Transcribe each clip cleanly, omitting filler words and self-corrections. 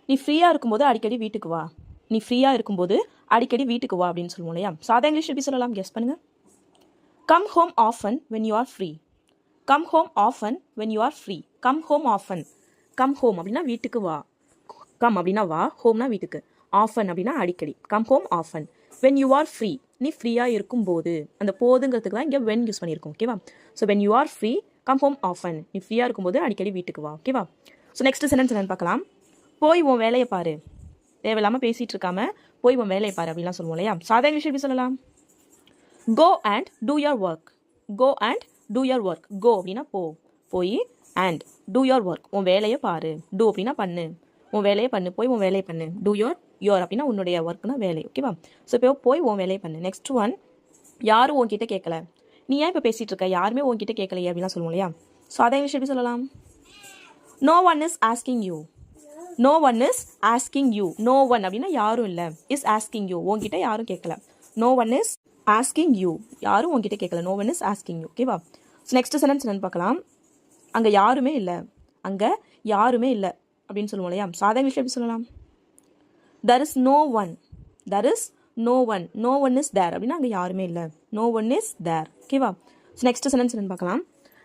நீ ஃப்ரீயாக இருக்கும்போது அடிக்கடி வீட்டுக்கு வா. நீ ஃப்ரீயாக இருக்கும்போது அடிக்கடி வீட்டுக்கு வா அப்படின்னு சொல்லுவோம் இல்லையா? சாதா இங்கிலீஷ் எப்படி சொல்லலாம்? கெஸ் பண்ணுங்கள். Come home often when you are free. Come home often when you are free. Come home often. Come home அப்படின்னா வீட்டுக்கு வா. கம் அப்படின்னா வா, ஹோம்னா வீட்டுக்கு. ஆஃபன் அப்படின்னா அடிக்கடி. Come home often when you are free. நீ ஃப்ரீயாக இருக்கும்போது, அந்த போதுங்கிறதுக்கு தான் இங்கே வென் யூஸ் பண்ணியிருக்கோம். ஓகேவா? So when you are free come home often. நீ ஃப்ரீயாக இருக்கும்போது அடிக்கடி வீட்டுக்கு வா. ஓகேவா? ஸோ நெக்ஸ்ட் சென்டென்ஸ் என்னன்னு பார்க்கலாம். போய் உன் வேலையை பாரு. தேவையில்லாமல் பேசிகிட்டு இருக்காம போய் உன் வேலையை பாரு அப்படின்லாம் சொல்லுவோம் இல்லையா? சாதா இங்கிலீஷ் எப்படி சொல்லலாம்? Go and do your work. Go and do your work. Go அப்படின்னா போ, போய், அண்ட் டூ யோர் ஒர்க் உன் வேலையை பாரு. டூ அப்படின்னா பண்ணு, உன் வேலையை பண்ணு, போய் உன் வேலையை பண்ணு. டூ யோர் அப்படின்னா உன்னுடைய ஒர்க்னா வேலை. ஓகேவா? ஸோ இப்போ போய் உன் வேலையை பண்ணு. நெக்ஸ்ட் ஒன், யாரும் உன்கிட்ட கேட்கல. நீ ஏன் இப்போ பேசிகிட்டு இருக்க? யாருமே உன்கிட்ட கேட்கலையே அப்படின்லாம் சொல்லுவோம் இல்லையா? ஸோ அதை இங்கிலீஷ் எப்படி சொல்லலாம்? No one is asking you. No one is asking you. No one அப்படின்னா யாரும் இல்லை. இஸ் ஆஸ்கிங் யூ, உன்கிட்ட யாரும் கேட்கல. No one is asking you, யாரும் உன்கிட்ட கேட்கல. No one is asking you. ஓகேவா? ஸோ நெக்ஸ்ட் சென்டென்ஸ் என்னன்னு பார்க்கலாம். அங்கே யாருமே இல்லை. அங்கே யாருமே இல்லை அப்படின்னு சொல்லுவோம் இல்லையா? சாதா இங்கிலீஷ் எப்படி சொல்லலாம்? there is no one. there is no one. no one is there அப்படின்னா அங்கே யாருமே இல்லை. no one is there. ஓகேவா? ஸோ நெக்ஸ்ட் சென்டென்ஸ் என்னன்னு பார்க்கலாம்.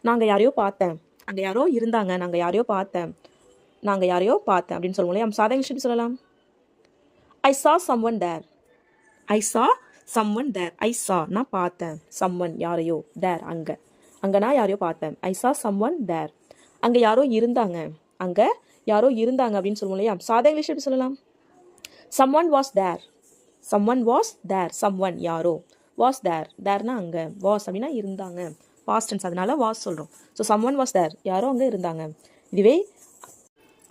நாங்கள் யாரையோ பார்த்தேன். அங்கே யாரோ இருந்தாங்க. நாங்கள் யாரையோ பார்த்தேன். நாங்கள் யாரையோ பார்த்தேன் அப்படின்னு சொல்லுவோம் இல்லையா? சாதா இங்கிலீஷ் எப்படி சொல்லலாம்? I saw someone there. I saw someone there. I saw நான் பார்த்தேன். someone யாரையோ, there அங்கே. அங்கே நான் யாரையோ பார்த்தேன். I saw someone there. அங்கே யாரோ இருந்தாங்க. அங்கே யாரோ இருந்தாங்க அப்படின்னு சொல்லுவோம் இல்லையா? சாதா இங்கிலீஷ் எப்படி சொல்லலாம்? someone was there. someone was there. someone யாரோ, was there. thereனா அங்கே, was அப்படின்னா இருந்தாங்க, past tense, அதனால was சொல்கிறோம். ஸோ someone was there, யாரோ அங்கே இருந்தாங்க. இதுவே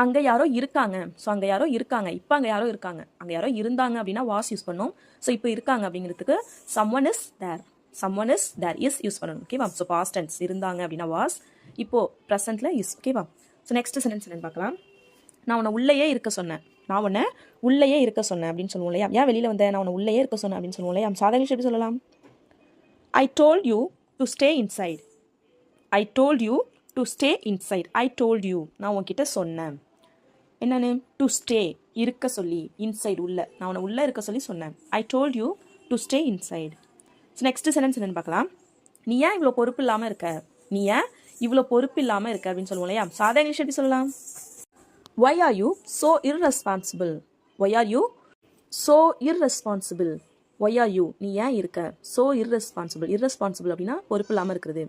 அங்கே யாரோ இருக்காங்க. ஸோ அங்கே யாரோ இருக்காங்க, இப்போ அங்கே யாரோ இருக்காங்க. அங்கே யாரோ இருந்தாங்க அப்படின்னா was யூஸ் பண்ணோம். ஸோ இப்போ இருக்காங்க அப்படிங்கிறதுக்கு someone is there. someone is there is use பண்ணணும். ஓகேவா? ஸோ past tense இருந்தாங்க அப்படின்னா was, இப்போ ப்ரெசென்ட்டில் is. ஓகேவா? ஸோ நெக்ஸ்ட் சென்டென்ஸ் என்னன்னு பார்க்கலாம். நான் உன்னை உள்ளேயே இருக்க சொன்னேன். நான் உன்னை உள்ளேயே இருக்க சொன்னேன் அப்படின்னு சொல்லுவோம் இல்லையா? ஏன் வெளியில் வந்தேன்? நான் உன்னை உள்ளேயே இருக்க சொன்னேன் அப்படின்னு சொல்லுவோம் இல்லையா? சாதா இங்கிலீஷ் எப்படி சொல்லலாம்? I told you to stay inside. I told you to stay inside. I told you நான் உன்கிட்ட சொன்னேன். என்னன்னு? டு ஸ்டே இருக்க சொல்லி, இன்சைட் உள்ள. நான் உன்னை உள்ளே இருக்க சொல்லி சொன்னேன். I told you to stay inside. So next sentence என்னன்னு பார்க்கலாம். நீ ஏன் இவ்வளோ பொறுப்பு இல்லாமல் இருக்க? நீ ஏன் இவ்வளோ பொறுப்பு இல்லாமல் இருக்க அப்படின்னு சொல்லுவோம் இல்லையா? சாதா இங்கிலீஷ் எப்படி சொல்லலாம்? Why are you so irresponsible? Why are you so irresponsible? Why are you நீ ஏன் இருக்க? so irresponsible. irresponsible அப்படின்னா பொறுப்பு இல்லாமல் இருக்கிறது.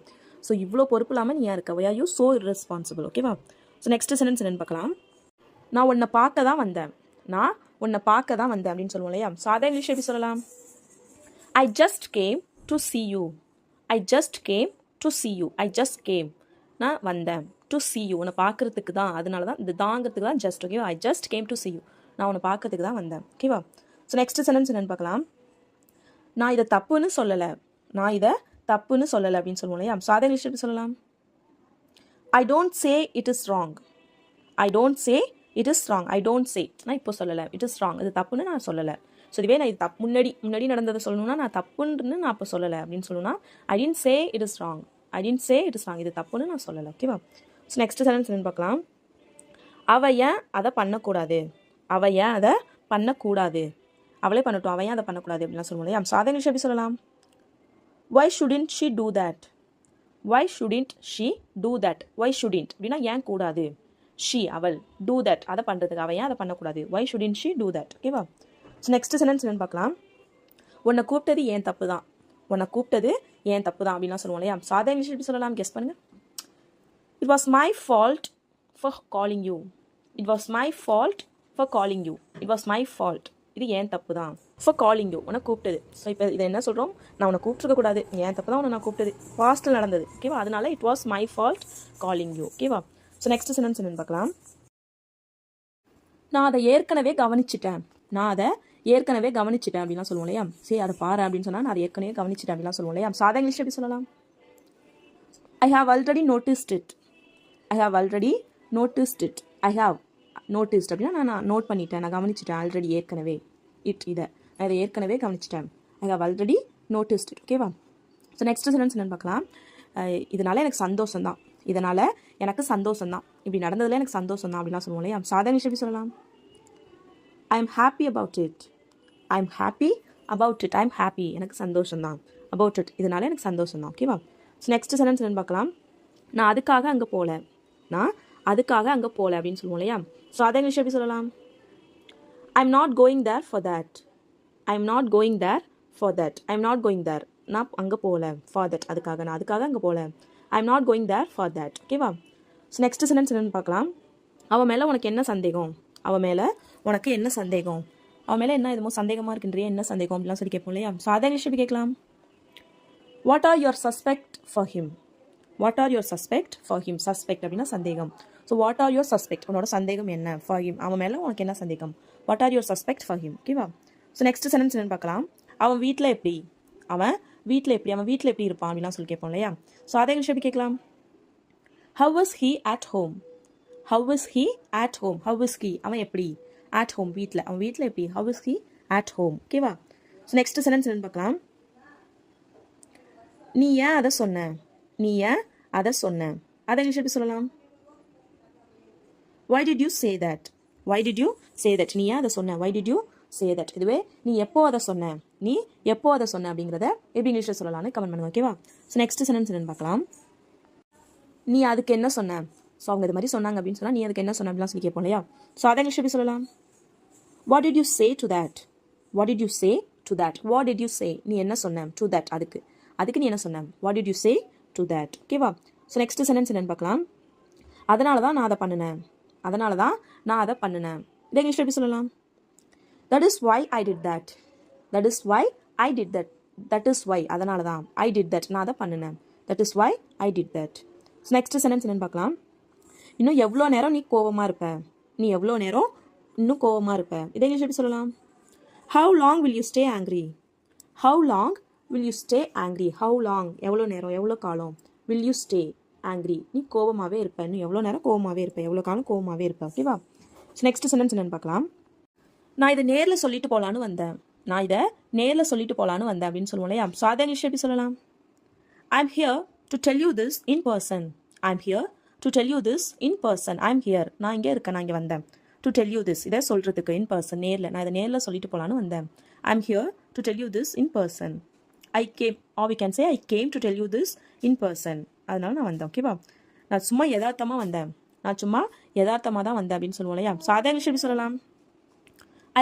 ஸோ இவ்வளோ பொறுப்பு இல்லாமல் நீ ஏன் இருக்க? Why are you so irresponsible? ஓகேவா? ஸோ நெக்ஸ்ட் சென்டென்ஸ் என்னன்னு பார்க்கலாம். நான் உன்னை பார்க்க தான் வந்தேன். நான் உன்னை பார்க்க தான் வந்தேன் அப்படின்னு சொல்லுவோம் இல்லையா? சாதா இங்கிலீஷ் எப்படி சொல்லலாம்? I just came to see you. I just came to see you. I just came நான் வந்தேன். டு see you உன்னை பார்க்கறதுக்கு தான். அதனால தான் இந்த தாங்கிறதுக்கு தான் ஜஸ்ட். ஓகேவா? I just came to see you நான் உன்னை பார்க்கறதுக்கு தான் வந்தேன். ஓகேவா? ஸோ நெக்ஸ்ட் சென்டென்ஸ் என்னன்னு பார்க்கலாம். நான் இதை தப்புன்னு சொல்லலை. நான் இதை தப்புன்னு சொல்லலை அப்படின்னு சொல்லுவோம் இல்லையா? சாதா இங்கிலீஷ் எப்படி சொல்லலாம்? I don't say it is wrong. I don't say it is wrong. I don't say நான் இப்போ சொல்லலை. இட் இஸ் ராங் இது தப்புன்னு நான் சொல்லலை. ஸோ இதுவே நான் இது முன்னாடி நடந்ததை சொல்லணும்னா நான் தப்புன்னு நான் அப்போ சொல்லலை அப்படின்னு சொல்லணும்னா I didn't say it is wrong. I didn't say it is wrong இது தப்புன்னு நான் சொல்லலை. ஓகேவா? ஸோ நெக்ஸ்ட் சென்டென்ஸ் என்னன்னு பார்க்கலாம். அவ ஏன் அதை பண்ணக்கூடாது? அவ ஏன் அதை பண்ணக்கூடாது? அவளே பண்ணட்டும், அவ ஏன் அதை பண்ணக்கூடாது அப்படின்லாம் சொல்லுவோம் இல்லையா? சாதா இங்கிலீஷ் எப்படி சொல்லலாம்? why shouldn't she do that? why shouldn't she do that? why shouldn't அப்படின்னா ஏன் கூடாது. she அவள், do that அதை பண்ணுறதுக்கு, அவ ஏன் அதை பண்ணக்கூடாது. why shouldn't she do that? ஓகேவா? ஸோ நெக்ஸ்ட் சென்டென்ஸ் என்னன்னு பார்க்கலாம். உன்னை கூப்பிட்டது ஏன் தப்பு தான். உன்னை கூப்பிட்டது ஏன் தப்பு தான் அப்படின்லாம் சொல்லுவோம் இல்லையா? சாதா இங்கிலீஷ் எப்படி சொல்லலாம்? கெஸ் பண்ணுங்க. It was my fault for calling you. It was my fault for calling you. It was my fault. இது ஏன் தப்பு தான். for calling you உன்னை கூப்பிட்டது. ஸோ இப்போ இதை என்ன சொல்கிறோம்? நான் உன்னை கூப்பிட்டுருக்க கூடாது. ஏன் தப்பு தான் உன்னை நான் கூப்பிட்டது. பாஸ்ட்டில் நடந்தது. ஓகேவா? அதனால it was my fault calling you. ஓகேவா? ஸோ நெக்ஸ்ட் சென்டென்ஸ் என்னன்னு பார்க்கலாம். நான் அதை ஏற்கனவே கவனிச்சிட்டேன். நான் அதை ஏற்கனவே கவனிச்சிட்டேன் அப்படின்லாம் சொல்லுவோம் இல்லையா? சரி அதை பாரு அப்படின்னு சொன்னால் நான் அதை ஏற்கனவே கவனிச்சிட்டேன் அப்படின்லாம் சொல்லுவோம் இல்லையா? சாதா இங்கிலீஷ் எப்படி சொல்லலாம்? I have already noticed it. I have already noticed it. I have noticed அப்படின்னா நான் நோட் பண்ணிட்டேன், நான் கவனிச்சிட்டேன். ஆல்ரெடி ஏற்கனவே இதை நான் இதை ஏற்கனவே கவனிச்சிட்டேன். I have already noticed it. ஓகேவா? ஸோ நெக்ஸ்ட் சென்டென்ஸ் என்னன்னு பார்க்கலாம். இதனால் எனக்கு சந்தோஷம் தான். இதனால் எனக்கு சந்தோஷம் தான். இப்படி நடந்ததில் எனக்கு சந்தோஷம் தான் அப்படின்லாம் சொல்லுவோம் இல்லையா? சாதா இங்கிலீஷ் எப்படி சொல்லலாம்? I am happy about it. I am happy about it. I am happy, எனக்கு சந்தோஷம் தான். அபவுட் இட், இதனால எனக்கு சந்தோஷம் தான். ஓகேவா? ஸோ நெக்ஸ்ட் சென்டென்ஸ் என்னன்னு பார்க்கலாம். நான் அதுக்காக அங்கே போகல. நான் அதுக்காக அங்கே போகல அப்படின்னு சொல்லுவோம் இல்லையா? ஸோ அதை இங்கிலீஷ் எப்படி சொல்லலாம்? I am not going there for that. I am not going there for that. I am not going there, நான் அங்கே போகல. ஃபார் தட், அதுக்காக, நான் அதுக்காக அங்கே போகல. I am not going there for that. ஓகேவா? ஸோ நெக்ஸ்ட் சென்டென்ஸ் என்னன்னு பார்க்கலாம். அவன் மேலே உனக்கு என்ன சந்தேகம்? அவன் மேலே உனக்கு என்ன சந்தேகம்? அவன் மேலே என்ன எதுவும் சந்தேகமாக இருக்குன்றியே, என்ன சந்தேகம் அப்படிலாம் சொல்லி கேட்போம் இல்லையா? ஸோ அதை இங்கிலீஷ் எப்படி கேட்கலாம்? What are your suspect for him? What are your suspect for him? Suspect அப்படின்னா சந்தேகம். So what are your suspect, உன்னோட சந்தேகம் என்ன? ஃபார் ஹிம், அவன் மேலே உனக்கு என்ன சந்தேகம்? What are your suspect for him? ஓகேவா? ஸோ நெக்ஸ்ட் சென்டென்ஸ் என்னன்னு பார்க்கலாம். அவன் வீட்டில் எப்படி? அவன் வீட்டில் எப்படி? அவன் வீட்டில் எப்படி இருப்பான் அப்படிலாம் சொல்லி கேட்போம் இல்லையா? ஸோ அதை இங்கிலீஷ் எப்படி கேட்கலாம்? How is he at home? How is he at home? How is he, அவன் எப்படி? அட் ஹோம், வீட்டில். அவன் வீட்டில் எப்படி? How is he at home? ஓகேவா? ஸோ நெக்ஸ்ட் சென்டென்ஸ் என்னன்னு பார்க்கலாம். நீ ஏன் அதை சொன்ன? நீ ஏன் அதை சொன்ன? அதை இங்கிலீஷ் எப்படி சொல்லலாம்? why did you say that? why did you say that? நீ ஏன் அதை சொன்ன? why did you say that? இதுவே நீ எப்போ அதை சொன்ன? நீ எப்போ அதை சொன்ன அப்படிங்கிறத எப்படி இங்கிலீஷில் சொல்லலாம்னு கமெண்ட் பண்ணுங்க. ஓகேவா? ஸோ நெக்ஸ்ட் சென்டென்ஸ் என்னன்னு பார்க்கலாம். நீ அதுக்கு என்ன சொன்ன? ஸோ அவங்க இது மாதிரி சொன்னாங்க அப்படின்னு சொன்னால் நீ அதுக்கு என்ன சொன்ன அப்படிலாம் சொல்லி கேட்போம் இல்லையா? ஸோ அதை இங்கிலீஷ் எப்படி சொல்லலாம்? what did you say to that? what did you say to that? what did you say, நீ என்ன சொன்ன? to that, அதுக்கு நீ என்ன சொன்ன? what did you say to that? ஓகேவா? ஸோ நெக்ஸ்ட் சென்டென்ஸ் என்னன்னு பார்க்கலாம். அதனால தான் நான் அதை பண்ணினேன். அதனால தான் நான் அதை பண்ணினேன். இதை இங்கிலீஷ் எப்படி சொல்லலாம்? that is why I did that. that is why I did that. that is why, அதனால தான். I did that, நான் அதை பண்ணினேன். that is why I did that. So next sentence என்னன்னு பார்க்கலாம். இன்னும் எவ்வளோ நேரம் நீ கோவமாக இருப்ப? நீ எவ்வளோ நேரம் இன்னும் கோவமாக இருப்ப? இதை இங்கிலீஷ் எப்படி சொல்லலாம்? how long will you stay angry? how long will you stay angry? how long, எவ்வளோ நேரம், எவ்வளோ காலம். will you stay angry, நீ கோவமாகவே இருப்ப. இன்னும் எவ்வளோ நேரம் கோவமாகவே இருப்ப, எவ்வளோ காலம் கோவமாகவே இருப்ப. ஓகேவா? ஸோ நெக்ஸ்ட் சென்டென்ஸ் என்னன்னு பார்க்கலாம். நான் இதை நேரில் சொல்லிட்டு போகலான்னு வந்தேன். நான் இதை நேரில் சொல்லிட்டு போகலான்னு வந்தேன் அப்படின்னு சொல்லுவோம் இல்லையா? ஸோ அதை இங்கிலீஷ் எப்படி சொல்லலாம்? I am here to tell you this in person. I am here to tell you this in person. I am here, நான் இங்கே இருக்கேன், நான் இங்கே வந்தேன். டு டெல் யூ திஸ், இதை சொல்கிறதுக்கு, இன் பர்சன், நேரில். நான் இதை நேரில் சொல்லிட்டு போகலான்னு வந்தேன். I am here to tell you this in person. I came, or we can say I came to tell you this in person. அதனால நான் வந்தேன். ஓகேவா? நான் சும்மா யதார்த்தமாக வந்தேன். நான் சும்மா யதார்த்தமாக தான் வந்தேன் அப்படின்னு சொல்லுவோம் இல்லையா? ஸோ அதை இங்கிலீஷ் எப்படி சொல்லலாம்?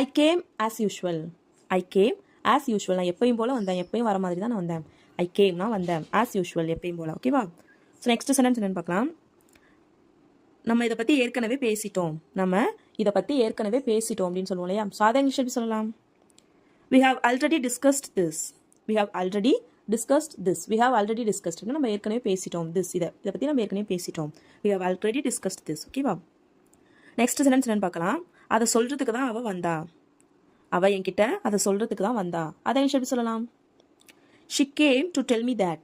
I came as usual. I came as usual, நான் எப்பயும் போல் வந்தேன். எப்பயும் வர மாதிரி தான் நான் வந்தேன். ஐ கேம், நான் வந்தேன். ஆஸ் யூஷுவல், எப்பயும் போல். ஓகேவா? ஸோ நெக்ஸ்ட் சென்டென்ஸ் என்னன்னு பார்க்கலாம். நம்ம இதை பற்றி ஏற்கனவே பேசிட்டோம். அப்படின்னு சொல்லுவோம் இல்லையா? ஸோ அதை இங்கிலீஷ் எப்படி சொல்லலாம்? we have already discussed this. we have already discussed this. we have already discussed, நம்ம ஏற்கனவே பேசிட்டோம். this, இதை பற்றி நம்ம ஏற்கனவே பேசிட்டோம். we have already discussed this. ஓகேவா? நெக்ஸ்ட் சென்டென்ஸ் என்னன்னு பார்க்கலாம். அதை சொல்கிறதுக்கு தான் அவள் வந்தா. அவள் என்கிட்ட அதை சொல்கிறதுக்கு தான் வந்தா. அதை இங்கிலீஷ் எப்படி சொல்லலாம்? she came to tell me that.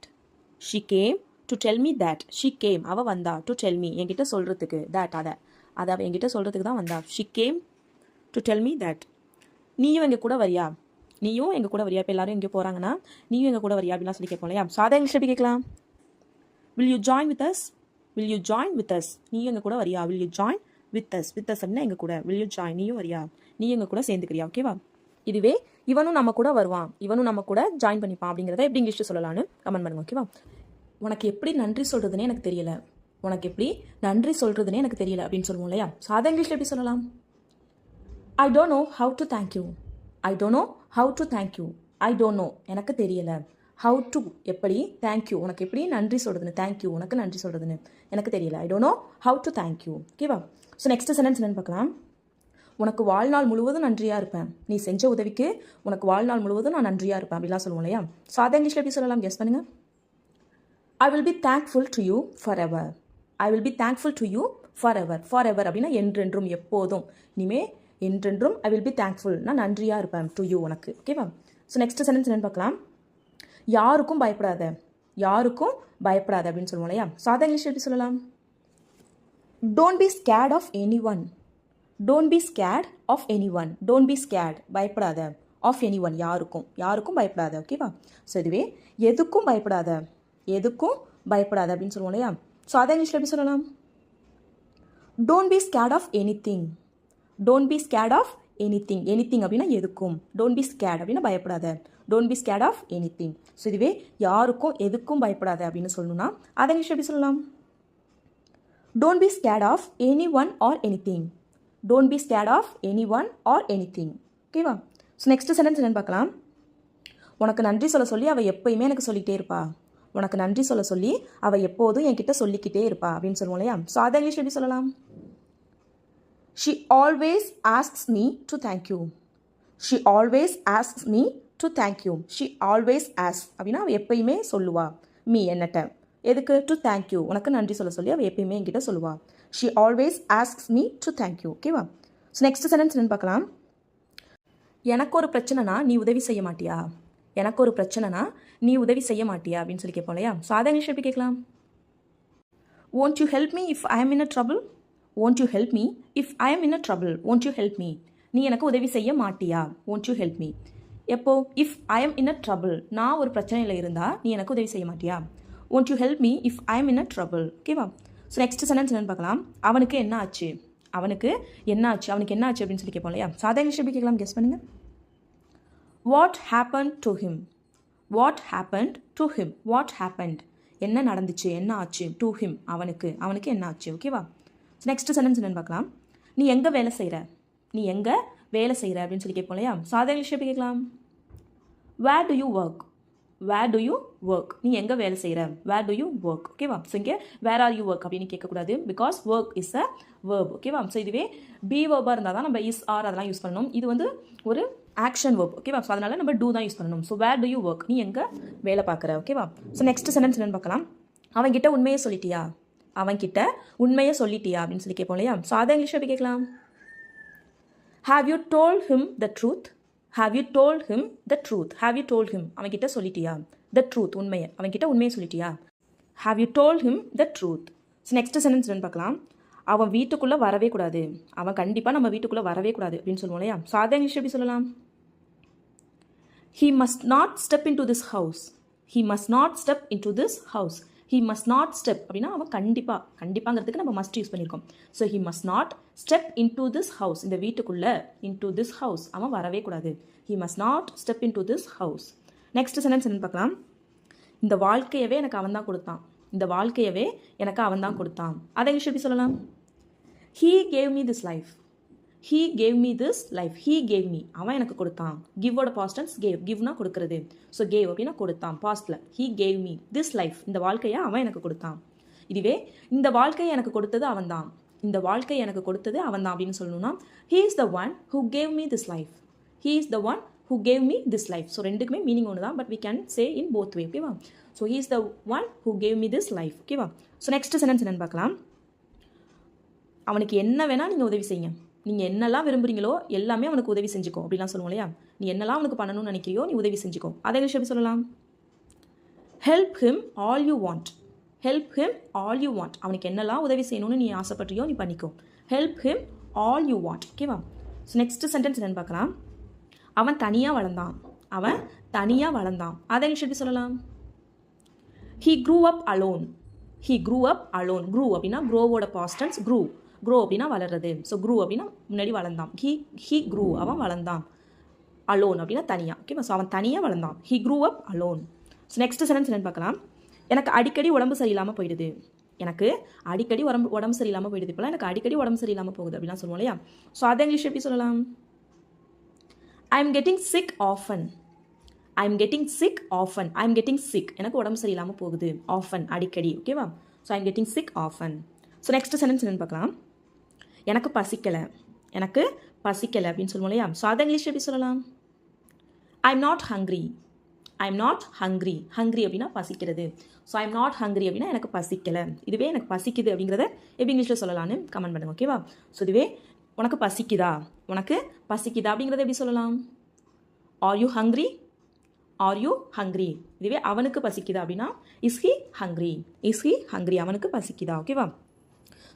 she came to tell me that. she came, அவள் வந்தா. to tell me, என்கிட்ட சொல்கிறதுக்கு. that, அதை அவள் என்கிட்ட சொல்கிறதுக்கு தான் வந்தா. she came to tell me that. நீயும் எங்கள் கூட வரியா? நீயும் எங்கள் கூட வரியா? இப்போ எல்லாரும் எங்கேயோ போகிறாங்கன்னா நீயும் எங்கள் கூட வரியா அப்படிலாம் சொல்லி கேட்போம் இல்லையா? ஸோ அதை இங்கிலீஷ் எப்படி கேட்கலாம்? will you join with us? will you join with us? நீயும் எங்கள் கூட வரியா? will you join with us? with us அப்படின்னா எங்கள் கூட. will you join, நீயும் வரியா? நீ எங்கள் கூட சேர்ந்துக்கிறியா? ஓகேவா? இதுவே இவனும் நம்ம கூட வருவான், இவனும் நம்ம கூட ஜாயின் பண்ணிப்பான் அப்படிங்கிறத எப்படி இங்கிலீஷில் சொல்லலான்னு கமெண்ட் பண்ணுங்க. ஓகேவா? உனக்கு எப்படி நன்றி சொல்கிறதுனே எனக்கு தெரியல. உனக்கு எப்படி நன்றி சொல்கிறதுனே எனக்கு தெரியல அப்படின்னு சொல்லுவோம் இல்லையா? ஸோ அதை இங்கிலீஷில் எப்படி சொல்லலாம்? I don't know how to thank you. I don't know how to thank you. I don't know, எனக்கு தெரியல. how to, எப்படி. thank you, உனக்கு எப்படி நன்றி சொல்கிறதுன்னு. thank you, உனக்கு நன்றி சொல்கிறதுன்னு எனக்கு தெரியல. I don't know how to thank you. ஓகேவா? ஸோ நெக்ஸ்ட் சென்டென்ஸ் என்னன்னு பார்க்கலாம். உனக்கு வாழ்நாள் முழுவதும் நன்றியாக இருப்பேன். நீ செஞ்ச உதவிக்கு உனக்கு வாழ்நாள் முழுவதும் நான் நன்றியாக இருப்பேன் அப்படிலாம் சொல்லுவோம் இல்லையா? ஸோ அதை இங்கிலீஷில் எப்படி சொல்லலாம்? கெஸ் பண்ணுங்க. I will be thankful to you forever. I will be thankful to you forever. forever அப்படின்னா என்றென்றும், எப்போதும், இனிமே என்றென்றும். ஐ வில் பி தேங்க்ஃபுல், நான் நன்றியாக இருப்பேன். டு யூ, உனக்கு. ஓகேவா? ஸோ நெக்ஸ்ட் சென்டென்ஸ் என்னன்னு பார்க்கலாம். யாருக்கும் பயப்படாத. யாருக்கும் பயப்படாத அப்படின்னு சொல்லுவோம் இல்லையா? ஸோ அதை இங்கிலீஷ் எப்படி சொல்லலாம்? Don't be scared of anyone. Don't be scared of anyone. Don't be scared, பயப்படாத. ஆஃப் எனி ஒன், யாருக்கும். யாருக்கும் பயப்படாத. ஓகேவா? ஸோ இதுவே எதுக்கும் பயப்படாத. எதுக்கும் பயப்படாத அப்படின்னு சொல்லுவோம் இல்லையா? ஸோ அதை இங்கிலீஷில் எப்படி சொல்லலாம்? Don't be scared of anything. Don't be scared of anything. Anything அப்படின்னா எதுக்கும். டோன்ட் பி ஸ்கேட் அப்படின்னா பயப்படாத. Don't be scared of anything. So இதுவே யாருக்கும் எதுக்கும் பயப்படாத அப்படின்னு சொல்லணும்னா அதை இங்கிலீஷ் எப்படி சொல்லலாம்? Don't be scared of anyone or anything. Don't be scared of anyone or anything. ஓகேவா? ஸோ நெக்ஸ்ட் சென்டென்ஸ் என்னன்னு பார்க்கலாம். உனக்கு நன்றி சொல்ல சொல்லி அவள் எப்பயுமே எனக்கு சொல்லிகிட்டே இருப்பா. உனக்கு நன்றி சொல்ல சொல்லி அவள் எப்போதும் என்கிட்ட சொல்லிக்கிட்டே இருப்பா அப்படின்னு சொல்லுவோம் இல்லையா? ஸோ அதை இங்கிலீஷ் எப்படி சொல்லலாம்? She always asks me to thank you. She always asks me to thank you. She always asks அப்படின்னா அவள் எப்பயுமே சொல்லுவா மீ என்னட்ட. எதுக்கு? To thank you. உனக்கு நன்றி சொல்ல சொல்லி அவள் எப்பயுமே என்கிட்ட சொல்லுவா. She always asks me to thank you. ஓகேவா? ஸோ நெக்ஸ்ட் சென்டென்ஸ் என்னன்னு பார்க்கலாம். எனக்கு ஒரு பிரச்சனைனா நீ உதவி செய்ய மாட்டியா? எனக்கு ஒரு பிரச்சனைனா நீ உதவி செய்ய மாட்டியா அப்படின்னு சொல்லி கேட்போம் இல்லையா? ஸோ அதை இங்கிலீஷ் எப்படி கேட்கலாம்? Won't you help me if I am in a trouble? Won't you help me if I am in a trouble? Won't you help me? நீ எனக்கு உதவி செய்ய மாட்டியா? Won't you help me? எப்போ? if I am in a trouble. நான் ஒரு பிரச்சனையில் இருந்தால் நீ எனக்கு உதவி செய்ய மாட்டியா? Won't you help me if I am in a trouble? ஓகேவா? ஸோ நெக்ஸ்ட் சென்டென்ஸ் என்னன்னு பார்க்கலாம். அவனுக்கு என்ன ஆச்சு? அவனுக்கு என்ன ஆச்சு? அவனுக்கு என்ன ஆச்சு அப்படின்னு சொல்லி கேட்போம் இல்லையா? சாதா இங்கிலீஷ் எப்படி கேட்கலாம்? கெஸ் பண்ணுங்க. What happened to him? What happened to him? What happened? என்ன நடந்துச்சு? என்ன ஆச்சு? to him. அவனுக்கு. அவனுக்கு என்ன ஆச்சு? ஓகேவா? நெக்ஸ்ட் சென்டென்ஸ் என்னன்னு பார்க்கலாம். நீ எங்கே வேலை செய்கிற? நீ எங்கே வேலை செய்கிற அப்படின்னு சொல்லி கேட்போம் இல்லையா? சாதா இங்கிலீஷ் எப்படி கேட்கலாம்? Where do you work? Where do you work? நீ எங்கே வேலை செய்கிற? Where do you work? ஓகேவா? ஸோ இங்கே வேர் ஆர் யூ ஒர்க் அப்படின்னு கேட்கக்கூடாது. Because work is a verb. ஓகேவா? ஸோ இதுவே பி வேர்பாக இருந்தால் தான் நம்ம இஸ் ஆர் அதெல்லாம் யூஸ் பண்ணணும். இது வந்து ஒரு ஆக்ஷன் வேர்ப். ஓகேவா? ஸோ அதனால நம்ம டூ தான் யூஸ் பண்ணணும். So where do you work? நீ எங்கே வேலை பார்க்குற? ஓகேவா? ஸோ நெக்ஸ்ட் சென்டென்ஸ் என்னன்னு பார்க்கலாம். அவன்கிட்ட உண்மையை சொல்லிட்டியா? அவன்கிட்ட உண்மையை சொல்லிட்டியா அப்படின்னு சொல்லி கேட்போம் இல்லையா? ஸோ அதை இங்கிலீஷ் எப்படி கேட்கலாம்? Have you told him the truth? Have you told him the truth? Have you told him? அவன்கிட்ட சொல்லிட்டியா? The truth. உண்மையை. அவன்கிட்ட உண்மையை சொல்லிட்டியா? Have you told him the truth? So next sentence என்னன்னு பார்க்கலாம். அவன் வீட்டுக்குள்ளே வரவே கூடாது. அவன் கண்டிப்பாக நம்ம வீட்டுக்குள்ளே வரவே கூடாது அப்படின்னு சொல்லுவோம் இல்லையா? ஸோ அதை இங்கிலீஷ் எப்படி சொல்லலாம்? He must not step into this house. He must not step into this house. He must not step அப்படின்னா அவன் கண்டிப்பாங்கிறதுக்கு நம்ம must யூஸ் பண்ணியிருக்கோம். So he must not step into this house. இந்த வீட்டுக்குள்ளே into this house அவன் வரவே கூடாது. He must not step into this house. Next sentence என்னன்னு பார்க்கலாம். இந்த வாழ்க்கையவே எனக்கு அவன் தான் கொடுத்தான். இந்த வாழ்க்கையவே எனக்கு அவன் தான் கொடுத்தான். அதை இங்கிலீஷ் எப்படி சொல்லலாம்? He gave me this life. He gave me this life. He gave me. அவன் எனக்கு கொடுத்தான். கிவ்வோட பாஸ்ட் டென்ஸ் gave. கிவ்னா கொடுக்கறது. ஸோ gave அப்படின்னா கொடுத்தான் பாஸ்ட்ல. He gave me this life. இந்த வாழ்க்கையை அவன் எனக்கு கொடுத்தான். இதுவே இந்த வாழ்க்கையை எனக்கு கொடுத்தது அவன் தான். இந்த வாழ்க்கையை எனக்கு கொடுத்தது அவன் தான் அப்படின்னு சொல்லணும்னா he is the one who gave me this life. He is the one who gave me this life. So ரெண்டுக்குமே மீனிங் ஒன்று தான். But we can say in both way. ஓகேவா? So he is the one who gave me this life. ஓகேவா? So next sentence என்னன்னு பார்க்கலாம். அவனுக்கு என்ன வேணால் நீங்கள் உதவி செய்யுங்க. நீங்கள் என்னெல்லாம் விரும்புகிறீங்களோ எல்லாமே அவனுக்கு உதவி செஞ்சுக்கோ அப்படிலாம் சொல்லுவோம் இல்லையா? நீ என்னெல்லாம் அவனுக்கு பண்ணணும்னு நினைக்கிறியோ நீ உதவி செஞ்சுக்கோ. அதை இங்கிலீஷ் எப்படி சொல்லலாம்? Help him all you want. Help him all you want. அவனுக்கு என்னெல்லாம் உதவி செய்யணும்னு நீ ஆசைப்பட்றியோ நீ பண்ணிக்கோ. Help him all you want. ஓகேவா? ஸோ நெக்ஸ்ட் சென்டென்ஸ் என்னன்னு பார்க்கலாம். அவன் தனியாக வளர்ந்தான். அவன் தனியாக வளர்ந்தான். அதை இங்கிலீஷ் எப்படி சொல்லலாம்? He grew up alone. He grew up alone. Grew அப்படின்னா க்ரோவோட பாஸ்ட் டென்ஸ் க்ரூ. க்ரோ அப்படின்னா வளர்றது. ஸோ க்ரூ அப்படின்னா முன்னாடி வளர்ந்தான். ஹீ க்ரூ அவன் வளர்ந்தான். அலோன் அப்படின்னா தனியாக. ஓகேவா? ஸோ அவன் தனியாக வளர்ந்தான். He grew up alone. So next sentence என்னன்னு பார்க்கலாம். எனக்கு அடிக்கடி உடம்பு சரியில்லாமல் போயிடுது. எனக்கு அடிக்கடி உடம்பு சரியில்லாமல் போயிடுது. இப்போலாம் எனக்கு அடிக்கடி உடம்பு சரியில்லாமல் போகுது அப்படிலாம் சொல்லுவோம் இல்லையா? ஸோ அதை இங்கிலீஷ் எப்படி சொல்லலாம்? I am getting sick often. I am getting sick often. I am getting sick. எனக்கு உடம்பு சரியில்லாமல் போகுது. ஆஃபன் அடிக்கடி. ஓகேவா? So I am getting sick often. So next sentence என்னன்னு பார்க்கலாம். எனக்கு பசிக்கலை. எனக்கு பசிக்கலை அப்படின்னு சொல்லுவோம் இல்லையா? ஸோ அதை இங்கிலீஷ் எப்படி சொல்லலாம்? I am not hungry. I am not hungry. Hungry அப்படின்னா பசிக்கிறது. So I am not hungry அப்படின்னா எனக்கு பசிக்கலை. இதுவே எனக்கு பசிக்குது அப்படிங்கிறத எப்படி இங்கிலீஷில் சொல்லலாம்னு கமெண்ட் பண்ணுங்க. ஓகேவா? ஸோ இதுவே உனக்கு பசிக்குதா, உனக்கு பசிக்குதா அப்படிங்கிறத எப்படி சொல்லலாம்? Are you hungry? Are you hungry. இதுவே அவனுக்கு பசிக்குதா அப்படின்னா is he hungry. Is he hungry. அவனுக்கு பசிக்குதா. ஓகேவா?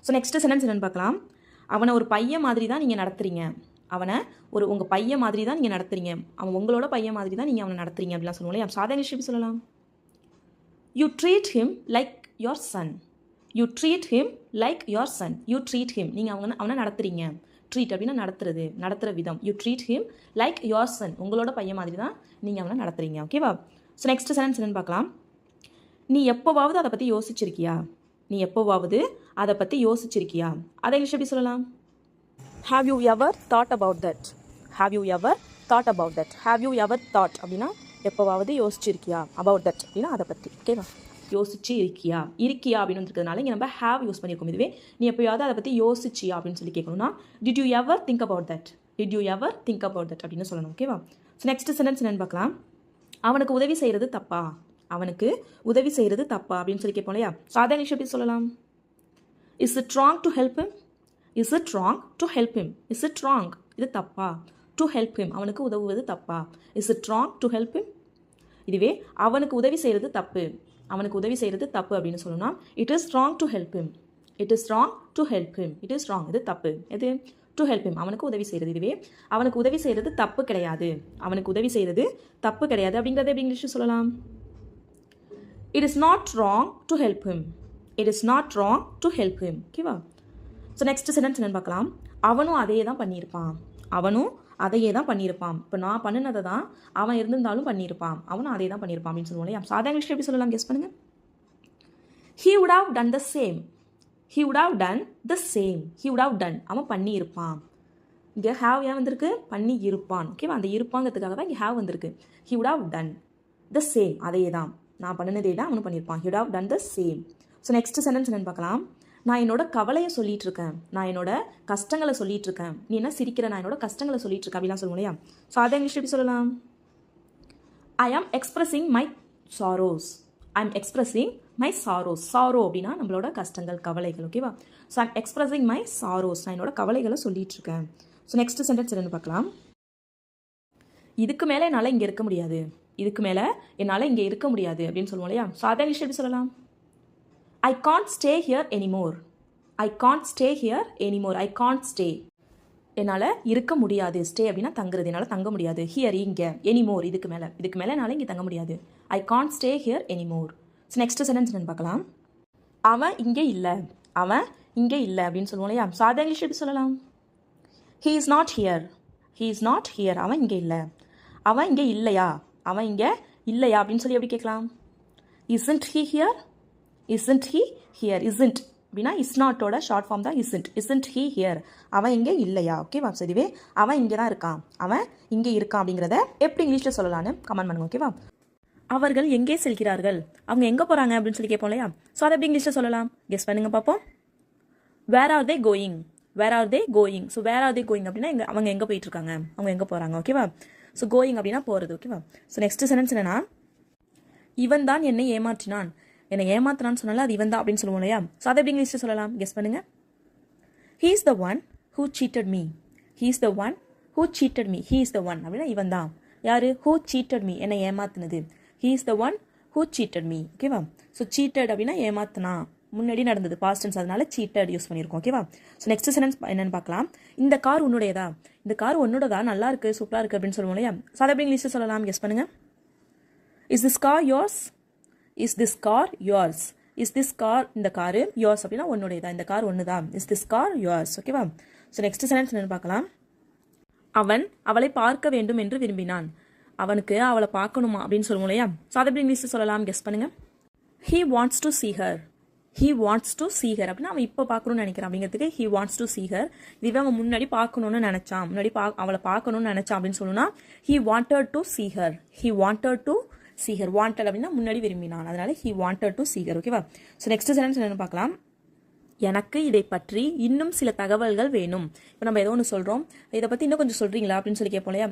ஸோ நெக்ஸ்ட் சென்டென்ஸ் என்னன்னு பார்க்கலாம். அவனை ஒரு பையன் மாதிரி தான் நீங்கள் நடத்துறீங்க. அவனை உங்கள் பையன் மாதிரி தான் நீங்கள் நடத்துறீங்க. அவன் உங்களோட பையன் மாதிரி தான் நீங்கள் அவனை நடத்துறீங்க அப்படிலாம் சொல்லுவோம் இல்லையா? சாதா இங்கிலீஷ் எப்படி சொல்லலாம்? You treat him like your Sun. You treat him like your Sun. You treat him. நீங்கள் அவனை நடத்துறீங்க. ட்ரீட் அப்படின்னா நடத்துறது, நடத்துகிற விதம். You treat him like your son. உங்களோட பையன் மாதிரி தான் நீங்கள் அவனை நடத்துறீங்க. ஓகேவா? ஸோ நெக்ஸ்ட் சென்டென்ஸ் என்னன்னு பார்க்கலாம். நீ எப்போவாவது அதை பற்றி யோசிச்சிருக்கியா? நீ எப்போவாவது அதை பற்றி யோசிச்சிருக்கியா? அதை இங்கிலீஷ் எப்படி சொல்லலாம்? Have you ever thought about that? Have you ever thought about that? Have you ever thought அப்படின்னா எப்போவாவது யோசிச்சிருக்கியா? அபவுட் தட் அப்படின்னா அதை பற்றி. ஓகேவா? யோசிச்சு இருக்கியா அப்படின்னு இருக்கிறதுனால இங்கே நம்ம ஹேவ் யூஸ் பண்ணியிருக்கோம். இதுவே நீ எப்போயாவது அதை பற்றி யோசிச்சியா அப்படின்னு சொல்லி கேட்கணும்னா did you ever think about that? Did you ever think about that அப்படின்னு சொல்லணும். ஓகேவா? ஸோ நெக்ஸ்ட் சென்டென்ஸ் என்னன்னு பார்க்கலாம். அவனுக்கு உதவி செய்கிறது தப்பா? அவனுக்கு உதவி செய்கிறது தப்பா அப்படின்னு சொல்லி கேட்போம் இல்லையா? ஸோ அதை இங்கிலீஷ் எப்படி சொல்லலாம்? Is it wrong to help him? Is it wrong to help him? Is it wrong இது தப்பா? டு ஹெல்ப் ஹிம் அவனுக்கு உதவுவது தப்பா? Is it wrong to help him? இதுவே அவனுக்கு உதவி செய்கிறது தப்பு, அவனுக்கு உதவி செய்கிறது தப்பு அப்படின்னு சொல்லணும்னா it is wrong to help him. It is wrong to help him. It is wrong இது தப்பு. எது? டு ஹெல்ப் ஹிம் அவனுக்கு உதவி செய்கிறது. இதுவே அவனுக்கு உதவி செய்கிறது தப்பு கிடையாது, அவனுக்கு உதவி செய்கிறது தப்பு கிடையாது அப்படிங்கிறத எப்படி இங்கிலீஷ் சொல்லலாம்? It is not wrong to help him. It is not wrong to help him. ஓகேவா? ஸோ நெக்ஸ்ட் சென்டென்ஸ் என்னன்னு பார்க்கலாம். அவனும் அதையே தான் பண்ணியிருப்பான். அவனும் அதையே தான் பண்ணியிருப்பான். இப்போ நான் பண்ணினதை தான் அவன் இருந்திருந்தாலும் பண்ணியிருப்பான். அவனும் அதே தான் பண்ணியிருப்பான் அப்படின்னு சொல்லுவோம் இல்லையா? சாதாரண இங்கிலீஷ் எப்படி சொல்லலாம்? கெஸ் பண்ணுங்க. He would have done the same. He would have done the same. He would have done அவன் பண்ணியிருப்பான். இங்கே ஹாவ் ஏன் வந்திருக்கு? பண்ணி இருப்பான். ஓகேவா? அந்த இருப்பாங்கிறதுக்காக தான் இங்கே ஹாவ் வந்திருக்கு. He would have done the same. அதையே தான் நான் பண்ணினதே தான் அவனும் பண்ணியிருப்பான். He would have done the same. So next sentence என்னன்னு பார்க்கலாம். நான் என்னோட கவலையை சொல்லிட்டு இருக்கேன், நான் என்னோட கஷ்டங்களை சொல்லிட்டு இருக்கேன். நீ என்ன சிரிக்கிற? நான் என்னோட கஷ்டங்களை சொல்லிட்டு இருக்கேன் அப்படிலாம் சொல்லுவோம் இல்லையா? ஸோ அதை இங்கிலீஷ் எப்படி சொல்லலாம்? I am expressing my sorrows. I am expressing my sorrows. Sorrow அப்படின்னா நம்மளோட கஷ்டங்கள், கவலைகள். ஓகேவா? So I'm expressing my sorrows. நான் என்னோட கவலைகளை சொல்லிட்டு இருக்கேன். ஸோ நெக்ஸ்ட் சென்டென்ஸ் என்னன்னு பார்க்கலாம். இதுக்கு மேலே என்னால் இங்கே இருக்க முடியாது, இதுக்கு மேலே என்னால் இங்கே இருக்க முடியாது அப்படின்னு சொல்லுவோம் இல்லையா? ஸோ அதை இங்கிலீஷ் எப்படி சொல்லலாம்? I can't stay here anymore. I can't stay here anymore. I can't stay. என்னால் இருக்க முடியாது. ஸ்டே அப்படின்னா தங்குறது. என்னால் தங்க முடியாது. ஹியர் இங்கே, எனிமோர் இதுக்கு மேலே என்னால் இங்கே தங்க முடியாது. I can't stay here anymore. So next sentence என்னன்னு பார்க்கலாம். அவன் இங்கே இல்லை, அவன் இங்கே இல்லை அப்படின்னு சொல்லுவோம் இல்லையா? ஸோ அதை இங்கிலீஷ் எப்படி சொல்லலாம்? He is not here. He is not here. அவன் இங்கே இல்லை, அவன் இங்கே இல்லையா, அவன் இங்கே இல்லையா அப்படின்னு சொல்லி எப்படி கேட்கலாம்? Isn't he here? Isn't he here? Isn't அப்படின்னா இஸ் நாட்டோட ஷார்ட் ஃபார்ம் தான் isn't. Isn't he here? அவன் இங்கே இல்லையா? ஓகேவா? ஸோ இதுவே அவன் இங்கே தான் இருக்கான், அவன் இங்கே இருக்கான் அப்படிங்கிறத எப்படி இங்கிலீஷில் சொல்லலான்னு கமெண்ட் பண்ணுங்க. ஓகேவா? அவர்கள் எங்கே செல்கிறார்கள்? அவங்க எங்கே போகிறாங்க அப்படின்னு சொல்லி கேட்போம் இல்லையா? ஸோ அதை எப்படி இங்கிலீஷில் சொல்லலாம்? கெஸ் பண்ணுங்க பார்ப்போம். Where are they going? Where are they going? So where are they going அப்படின்னா அவங்க எங்கே போயிட்டு இருக்காங்க, அவங்க எங்கே போகிறாங்க. ஓகேவா? ஸோ கோயிங் அப்படின்னா போகிறது. ஓகேவா? ஸோ நெக்ஸ்ட் சென்டென்ஸ் என்னன்னா, இவன் தான் என்னை ஏமாற்றினான். என்னை ஏமாத்தினான்னு சொன்னால அது இவன் தான் அப்படின்னு சொல்லுவோம் இல்லையா? ஸோ அதை எப்படி இங்கிலீஷில் சொல்லலாம்? கெஸ் பண்ணுங்க. He is the one who cheated me. He is the one who cheated me. He is the one அப்படின்னா இவன் தான். யாரு? Who cheated me. என்னை ஏமாத்தினது. He is the one who cheated me. ஓகேவா? ஸோ cheated அப்படின்னா ஏமாத்தினா, முன்னாடி நடந்தது பாஸ்ட் டென்ஸ், அதனால cheated யூஸ் பண்ணியிருக்கோம். ஓகேவா? ஸோ நெக்ஸ்ட் சென்டென்ஸ் என்னன்னு பார்க்கலாம். இந்த கார் உன்னுடையதா? இந்த கார் உன்னோடதா, நல்லா இருக்கு, சூப்பராக இருக்கு அப்படின்னு சொல்லுவோம் இல்லையா? ஸோ அதை எப்படி இங்கிலீஷில் சொல்லலாம்? கெஸ் பண்ணுங்க. Is this car yours? Is this car yours? Is this car இந்த காரு yours அப்படின்னா உன்னுடையதா, இந்த கார் ஒன்று தான். Is this car yours? ஓகேவா? ஸோ நெக்ஸ்ட் சென்டென்ஸ் என்னன்னு பார்க்கலாம். அவன் அவளை பார்க்க வேண்டும் என்று விரும்பினான். அவனுக்கு அவளை பார்க்கணுமா அப்படின்னு சொல்லுவோம் இல்லையா? ஸோ அதை எப்படி இங்கிலீஷில் சொல்லலாம்? கெஸ் பண்ணுங்க. He wants to see her. He wants to see her அப்படின்னா அவன் இப்போ பார்க்கணும்னு நினைக்கிறான் அப்படிங்கிறதுக்கு he wants to see her. இதுவே அவன் முன்னாடி பார்க்கணும்னு நினைச்சான், முன்னாடி அவளை பார்க்கணும்னு நினைச்சான் அப்படின்னு சொல்லணும்னா he wanted to see her. He wanted to see her. wanted அப்படின்னா முன்னாடி விரும்பினான், அதனால he wanted to see her. ஓகேவா? ஸோ நெக்ஸ்ட் சென்டென்ஸ் என்னன்னு பார்க்கலாம். எனக்கு இதை பற்றி இன்னும் சில தகவல்கள் வேணும். இப்போ நம்ம ஏதோ ஒன்று சொல்கிறோம், இதை பற்றி இன்னும் கொஞ்சம் சொல்கிறீங்களா அப்படின்னு சொல்லி கேட்போம் இல்லையா?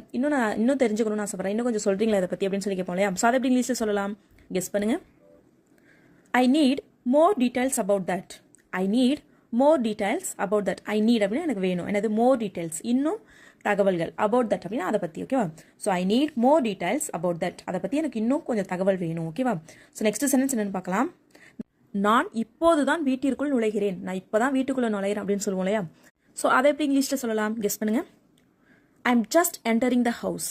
இன்னும் தெரிஞ்சுக்கணும்னு ஆசைப்படுறேன், இன்னும் கொஞ்சம் சொல்கிறீங்களா இதை பற்றி அப்படின்னு சொல்லி கேட்போம் இல்லையா? ஸோ அதை எப்படி இங்கிலீஷில் சொல்லலாம்? கெஸ் பண்ணுங்க. I need more details about that. I need more details about that. I need அப்படின்னா எனக்கு வேணும், எனது மோர் டீடைல்ஸ் இன்னும் தகவல்கள், அபவுட் தட் அப்படின்னா அதை பற்றி. ஓகேவா? So I need more details about that, அதை பற்றி எனக்கு இன்னும் கொஞ்சம் தகவல் வேணும். ஓகேவா? ஸோ நெக்ஸ்ட் சென்டென்ஸ் என்னன்னு பார்க்கலாம். நான் இப்போதுதான் வீட்டிற்குள் நுழைகிறேன். நான் இப்போ தான் வீட்டுக்குள்ளே நுழைகிறேன் அப்படின்னு சொல்லுவோம் இல்லையா? ஸோ அதை எப்படி இங்கிலீஷில் சொல்லலாம்? கெஸ் பண்ணுங்க. I am just entering the house.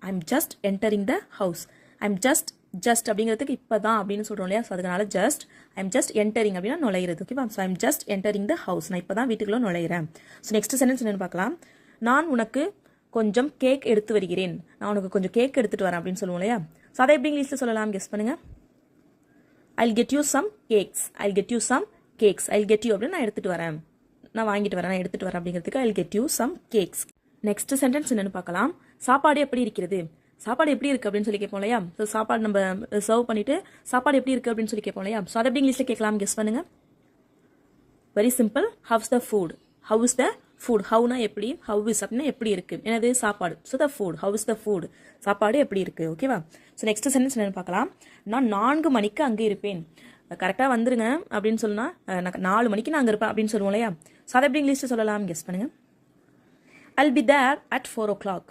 I am just entering the house. I am just அப்படிங்கிறதுக்கு இப்போ தான் அப்படின்னு சொல்கிறோம் இல்லையா? ஸோ அதனால ஜஸ்ட் ஐம் ஜஸ்ட் என்டரிங் அப்படின்னா நுழையிறது. ஓகேவா? So I'm just entering the house. நான் இப்போ தான் வீட்டுக்குள்ளே நுழையிறேன். ஸோ நெக்ஸ்ட் சென்டென்ஸ் என்னென்னு பார்க்கலாம். நான் உனக்கு கொஞ்சம் கேக் எடுத்து வருகிறேன். நான் உனக்கு கொஞ்சம் கேக் எடுத்துகிட்டு வரேன் அப்படின்னு சொல்லுவோம் இல்லையா? ஸோ அதை எப்படி இங்கிலீஷில் சொல்லலாம் கெஸ் பண்ணுங்கள். I'll get you some cakes. I'll get you some cakes. I'll get you அப்படின்னு நான் எடுத்துகிட்டு வரேன், நான் வாங்கிட்டு வரேன், நான் எடுத்துகிட்டு வரேன் அப்படிங்கிறதுக்கு I'll get you some cakes. Next sentence என்னென்னு பார்க்கலாம். சாப்பாடு எப்படி இருக்கிறது? சாப்பாடு எப்படி இருக்குது அப்படின்னு சொல்லி கேட்போம் இல்லையா? ஸோ சாப்பாடு நம்ம சர்வ் பண்ணிவிட்டு சாப்பாடு எப்படி இருக்குது அப்படின்னு சொல்லி கேட்போம் இல்லையா? ஸோ அதை எப்படி இங்கிலீஷில் கேட்கலாம் கெஸ் பண்ணுங்கள். Very simple. How's the food. How is the food. ஹவுனா எப்படி, ஹவ் இஸ் அப்படின்னா எப்படி இருக்குது, எனது சாப்பாடு. So the food. How is the food. சாப்பாடு எப்படி இருக்குது. ஓகேவா? ஸோ நெக்ஸ்ட் சென்டென்ஸ் என்னென்னு பார்க்கலாம். நான் 4 மணிக்கு அங்கே இருப்பேன். கரெக்டாக வந்துருங்க அப்படின்னு சொன்னால் நான் 4 மணிக்கு நான் அங்கே இருப்பேன் அப்படின்னு சொல்லுவோம் இல்லையா? ஸோ அதை எப்படி இங்கிலீஷில் சொல்லலாம் கெஸ் பண்ணுங்கள். I'll be there at 4 o'clock.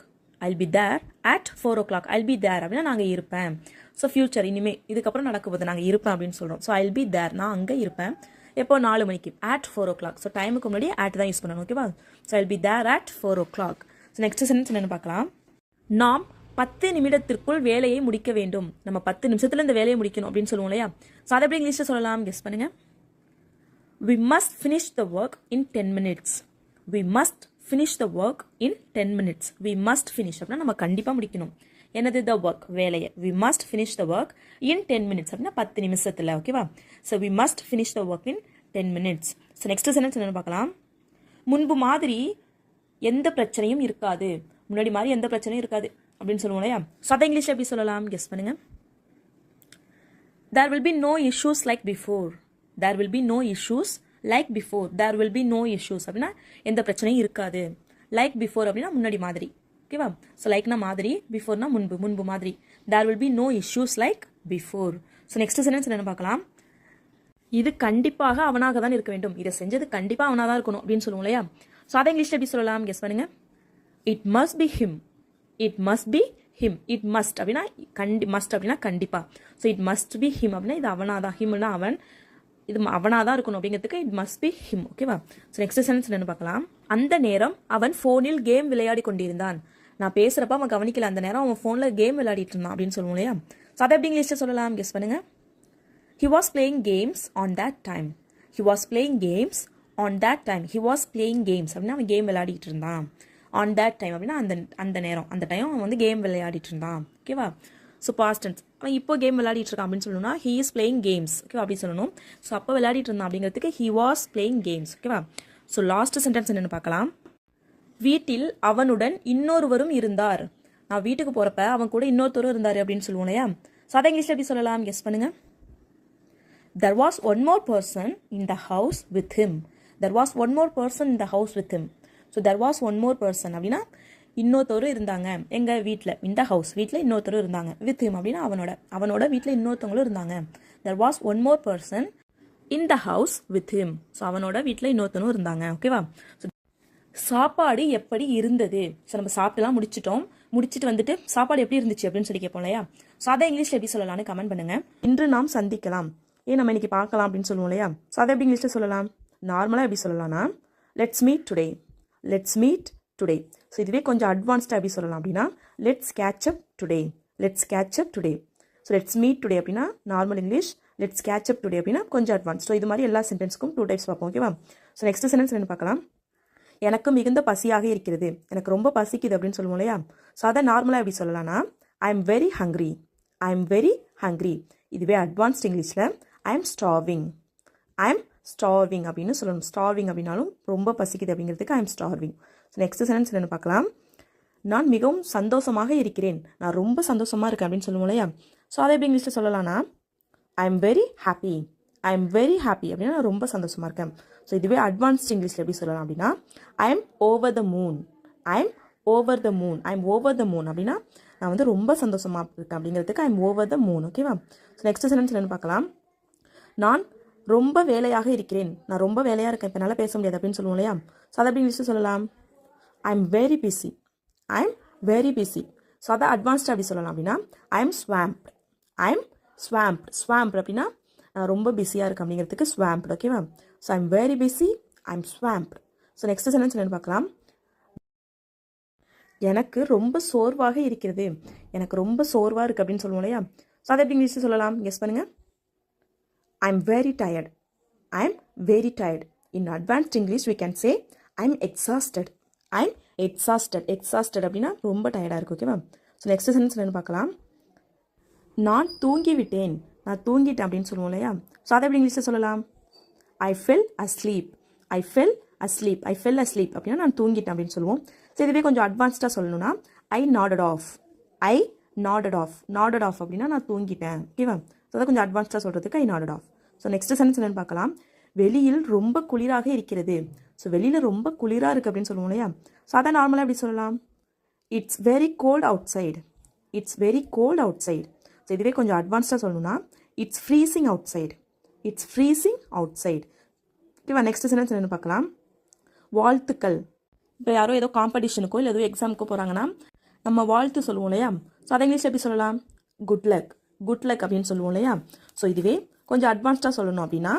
I'll be there at 4 o'clock. I'll be there அப்படின்னா நான் அங்கே இருப்பேன். ஸோ ஃபியூச்சர், இனிமேல் இதுக்கப்புறம் நடக்க போகுது, நாங்கள் இருப்பேன் அப்படின்னு சொல்கிறோம். ஸோ I'll be there, நான் அங்கே இருப்பேன். எப்போ 4 மணிக்கு, at 4 o'clock. ஸோ டைமுக்கு முன்னாடி at தான் யூஸ் பண்ணணும். ஓகேவா? So I'll be there at 4 o'clock. So next sentence என்னென்னு பார்க்கலாம். நாம் 10 நிமிடத்திற்குள் வேலையை முடிக்க வேண்டும். நம்ம 10 நிமிஷத்தில் இந்த வேலையை முடிக்கணும் அப்படின்னு சொல்லுவோம் இல்லையா? ஸோ அதை எப்படி இங்கிலீஷில் சொல்லலாம் கெஸ் பண்ணுங்கள். We must finish the work in 10 minutes. We must finish the work in 10 minutes. We must finish அப்படின்னா நம்ம கண்டிப்பாக முடிக்கணும். என்னது? the work, வேலையை. We must finish the work in 10 minutes அப்படின்னா 10 நிமிஷத்தில். ஓகேவா? So we must finish the work in 10 minutes. So next sentence என்னென்னு பார்க்கலாம். முன்பு மாதிரி எந்த பிரச்சனையும் இருக்காது. முன்னாடி மாதிரி எந்த பிரச்சனையும் இருக்காது அப்படின்னு சொல்லுவோம் இல்லையா? ஸோ அதை இங்கிலீஷ் எப்படி சொல்லலாம் கெஸ் பண்ணுங்கள். There will be no issues like before. There will be no issues like before. There will be no issues அப்படின்னா எந்த பிரச்சனையும் இருக்காது. லைக் பிஃபோர் அப்படின்னா முன்னாடி மாதிரி. ஓகேவா? ஸோ லைக்னா மாதிரி, பிஃபோர்னா முன்பு, முன்பு மாதிரி. There will be no issues like before. So next sentence என்னென்னு பார்க்கலாம். இது கண்டிப்பாக அவனாக தான் இருக்க வேண்டும். இதை செஞ்சது கண்டிப்பாக அவனாக தான் இருக்கணும் அப்படின்னு சொல்லுவோம் இல்லையா? ஸோ அதை இங்கிலீஷில் எப்படி சொல்லலாம் கெஸ் பண்ணுங்க. It must be him. It must be him. It must அப்படின்னா must அப்படின்னா கண்டிப்பாக. So it must be him அப்படின்னா இது அவனாதான். ஹிம்னா அவன், இது அவனாக தான் இருக்கணும் அப்படிங்கிறதுக்கு it must be him. ஓகேவா? ஸோ நெக்ஸ்ட் சென்டென்ஸ் என்னென்னு பார்க்கலாம். அந்த நேரம் அவன் ஃபோனில் கேம் விளையாடி கொண்டிருந்தான். நான் பேசுகிறப்ப அவன் கவனிக்கல, அந்த நேரம் அவன் ஃபோனில் கேம் விளையாடிட்டு இருந்தான் அப்படின்னு சொல்லுவோம் இல்லையா? ஸோ அதை எப்படி இங்கிலீஷில் சொல்லலாம் கெஸ் பண்ணுங்க. He was playing games on that time. He was playing games on that time. He was playing games அப்படின்னா அவன் கேம் விளையாடிட்டு இருந்தான். On that time அப்படின்னா அந்த நேரம், அந்த டைம் அவன் வந்து கேம் விளையாடிட்டு இருந்தான். ஓகேவா? ஸோ பாஸ்ட் டென்ஸ், அவன் இப்போ கேம் விளையாடிட்டு இருக்கான் அப்படின்னு சொல்லணும்னா he is playing games. ஓகேவா? அப்படி சொல்லணும். ஸோ அப்போ விளையாடிட்டு இருந்தான் அப்படிங்கிறதுக்கு he was playing games. ஓகேவா? ஸோ லாஸ்ட் சென்டென்ஸ் என்னென்னு பார்க்கலாம். வீட்டில் அவனுடன் இன்னொருவரும் இருந்தார். நான் வீட்டுக்கு போகிறப்ப அவன் கூட இன்னொருத்தரும் இருந்தார் அப்படின்னு சொல்லுவோம் இல்லையா? ஸோ அதை இங்கிலீஷில் எப்படி சொல்லலாம் கெஸ் பண்ணுங்கள். There was one more person in the house with him. There was one more person in the house with him. So there was one more person அப்படின்னா இன்னொருத்தரும் இருந்தாங்க எங்கள் வீட்டில். இந்த ஹவுஸ், வீட்டில் இன்னொருத்தரும் இருந்தாங்க. வித் him அப்படின்னா அவனோட வீட்டில் இன்னொருத்தவங்களும் இருந்தாங்க. There was one more person in the house with him. So அவனோட வீட்டில் இன்னொருத்தனும் இருந்தாங்க. ஓகேவா? ஸோ சாப்பாடு எப்படி இருந்தது. ஸோ நம்ம சாப்பிட்டுலாம் முடிச்சுட்டு வந்துட்டு சாப்பாடு எப்படி இருந்துச்சு அப்படின்னு சொல்லி கேட்போம் இல்லையா? ஸோ அதை இங்கிலீஷில் எப்படி சொல்லலாம்னு கமெண்ட் பண்ணுங்க. இன்று நாம் சந்திக்கலாம், நம்ம இன்னைக்கு பார்க்கலாம் அப்படின்னு சொல்லுவோம் இல்லையா? ஸோ அதை எப்படி இங்கிலீஷில் சொல்லலாம். நார்மலாக எப்படி சொல்லலாம்னா let's meet today. Let's meet today. So இதுவே கொஞ்சம் அட்வான்ஸ்டாக எப்படி சொல்லலாம் அப்படின்னா let's catch up today. Let's catch up today. So let's meet today அப்படின்னா normal English. Let's catch up today அப்படின்னா கொஞ்சம் அட்வான்ஸ். ஸோ இது மாதிரி எல்லா சென்டென்ஸ்க்கும் 2 டைப்ஸ் பார்ப்போம். ஓகேவா? ஸோ நெக்ஸ்ட் சென்டென்ஸ் என்ன பார்க்கலாம். எனக்கு மிகுந்த பசியாக இருக்கிறது. எனக்கு ரொம்ப பசிக்குது அப்படின்னு சொல்லுவோம் இல்லையா? ஸோ அதை நார்மலாக எப்படி சொல்லலாம்னா ஐ am very hungry. I am very hungry. இதுவே அட்வான்ஸ்ட் இங்கிலீஷில் I am starving. I am starving அப்படின்னு சொல்லணும். ஸ்டார்விங் அப்படின்னாலும் ரொம்ப பசிக்குது அப்படிங்கிறதுக்கு I M starving. So next sentence என்னென்னு பார்க்கலாம். நான் மிகவும் சந்தோஷமாக இருக்கிறேன். நான் ரொம்ப சந்தோஷமாக இருக்கேன் அப்படின்னு சொல்லுவோம் இல்லையா? ஸோ அதை எப்படி இங்கிலீஷில் சொல்லலாம்னா ஐ am very happy. I am very happy அப்படின்னா நான் ரொம்ப சந்தோஷமாக இருக்கேன். ஸோ இதுவே அட்வான்ஸ்ட் இங்கிலீஷில் எப்படி சொல்லலாம் அப்படின்னா I M over the moon. I am over the moon. I am over the moon அப்படின்னா நான் வந்து ரொம்ப சந்தோஷமாக இருக்கேன் அப்படிங்கிறதுக்கு I M over the moon. ஓகேவா? ஸோ நெக்ஸ்ட் சென்டென்ஸ் என்னென்னு பார்க்கலாம். நான் ரொம்ப வேலையாக இருக்கிறேன். நான் ரொம்ப வேலையாக இருக்கேன், இப்போ நல்லா பேச முடியாது அப்படின்னு சொல்லுவோம் இல்லையா? ஸோ அதை எப்படி இங்கிலீஷில் சொல்லலாம். I am very busy. I am very busy. So அதை அட்வான்ஸ்டாக எப்படி சொல்லலாம் அப்படின்னா ஐ எம் ஸ்வாம்ப்ட். I am ஸ்வாம்ப்ட். ஸ்வாம்ப்ட் அப்படின்னா நான் ரொம்ப பிஸியாக இருக்கேன் அப்படிங்கிறதுக்கு ஸ்வாம்ப்ட். ஓகேவா? So I am very busy. I am swamped. So next sentence என்னென்னு பார்க்கலாம். எனக்கு ரொம்ப சோர்வாக இருக்கிறது. எனக்கு ரொம்ப சோர்வாக இருக்குது அப்படின்னு சொல்லுவோம் இல்லையா? ஸோ அதை எப்படி இங்கிலீஷில் சொல்லலாம் கெஸ் பண்ணுங்கள். I'm very tired. I'm very tired. In advanced English, we can say I'm exhausted. I'm exhausted. Exhausted அப்படின்னா ரொம்ப டயர்டாக இருக்கு. ஓகேவா? ஸோ நெக்ஸ்ட் சென்டென்ஸ் என்னன்னு பார்க்கலாம். நான் தூங்கி விட்டேன். நான் தூங்கிட்டேன் அப்படின்னு சொல்லுவோம் இல்லையா? ஸோ அதை எப்படி இங்கிலீஷில் சொல்லலாம்? I fell asleep. I fell asleep. I fell asleep அப்படின்னா நான் தூங்கிட்டேன் அப்படின்னு சொல்லுவோம். ஸோ இதுவே கொஞ்சம் அட்வான்ஸ்டாக சொல்லணும்னா I nodded off. I nodded off. Nodded off அப்படின்னா நான் தூங்கிட்டேன். ஓகேவா? ஸோ அதை கொஞ்சம் அட்வான்ஸ்டாக சொல்கிறதுக்கு I nodded off. So next sentence என்னன்னு பார்க்கலாம். வெளியில் ரொம்ப குளிராக இருக்கிறது. ஸோ வெளியில் ரொம்ப குளிராக இருக்குது அப்படின்னு சொல்லுவோம் இல்லையா? ஸோ அதை நார்மலாக எப்படி சொல்லலாம்? It's very cold out side. It's very cold out side. So இதுவே கொஞ்சம் அட்வான்ஸ்டாக சொல்லணும்னா it's freezing out side. It's freezing out side. ஓகேவா? நெக்ஸ்ட் சென்டென்ஸ் என்னென்னு பார்க்கலாம். வாழ்த்துக்கள். இப்போ யாரோ ஏதோ காம்படிஷனுக்கோ இல்லை ஏதோ எக்ஸாமுக்கோ போகிறாங்கன்னா நம்ம வாழ்த்து சொல்லுவோம் இல்லையா? ஸோ அதை இங்கிலீஷில் எப்படி சொல்லலாம்? Good luck. குட் லக் அப்படின்னு சொல்லுவோம் இல்லையா? ஸோ இதுவே கொஞ்சம் அட்வான்ஸ்டாக சொல்லணும் அப்படின்னா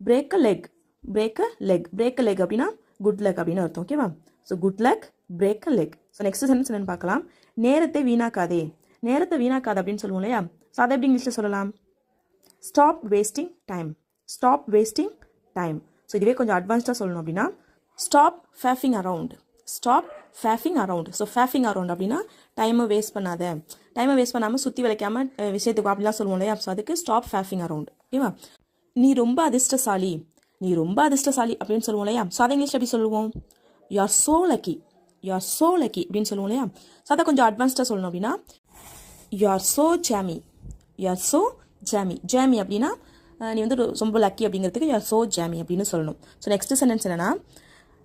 பிரேக் அ லெக். பிரேக் அ லெக். பிரேக் அ லெக் அப்படின்னா குட் லக் அப்படின்னு அர்த்தம். ஓகேவா? ஸோ குட் லக், பிரேக் அ லெக். ஸோ நெக்ஸ்ட் சென்டென்ஸ் என்னென்னு பார்க்கலாம். நேரத்தை வீணாக்காதே. நேரத்தை வீணாக்காது அப்படின்னு சொல்லுவோம் இல்லையா? ஸோ அதை எப்படி இங்கிலீஷில் சொல்லலாம்? Stop wasting time. Stop wasting time. So இதுவே கொஞ்சம் அட்வான்ஸ்டாக சொல்லணும் அப்படின்னா stop faffing around. Stop faffing around. So faffing around அப்படின்னா டைமை வேஸ்ட் பண்ணாத. டைமை வேஸ்ட் பண்ணாமல் சுற்றி வளைக்காமல் விஷயத்துக்கு அப்படிலாம் சொல்லுவோம் இல்லையா? ஸோ அதுக்கு ஸ்டாப் ஃபேஃபிங் அரவுண்ட். ஓகேவா? நீ ரொம்ப அதிர்ஷ்டசாலி. நீ ரொம்ப அதிர்ஷ்டசாலி அப்படின்னு சொல்லுவோம் இல்லையா? ஸோ அதை இங்கிலீஷ் எப்படி சொல்லுவோம்? You are so lucky. You are so lucky அப்படின்னு சொல்லுவோம் இல்லையா? ஸோ அதை கொஞ்சம் அட்வான்ஸ்டாக சொல்லணும் அப்படின்னா you are so jammy. You are so jammy. Jammy அப்படின்னா நீ வந்து ரொம்ப லக்கி அப்படிங்கிறதுக்கு யூ ஆர் சோ ஜாமி அப்படின்னு சொல்லணும். ஸோ நெக்ஸ்ட் சென்டென்ஸ் என்னன்னா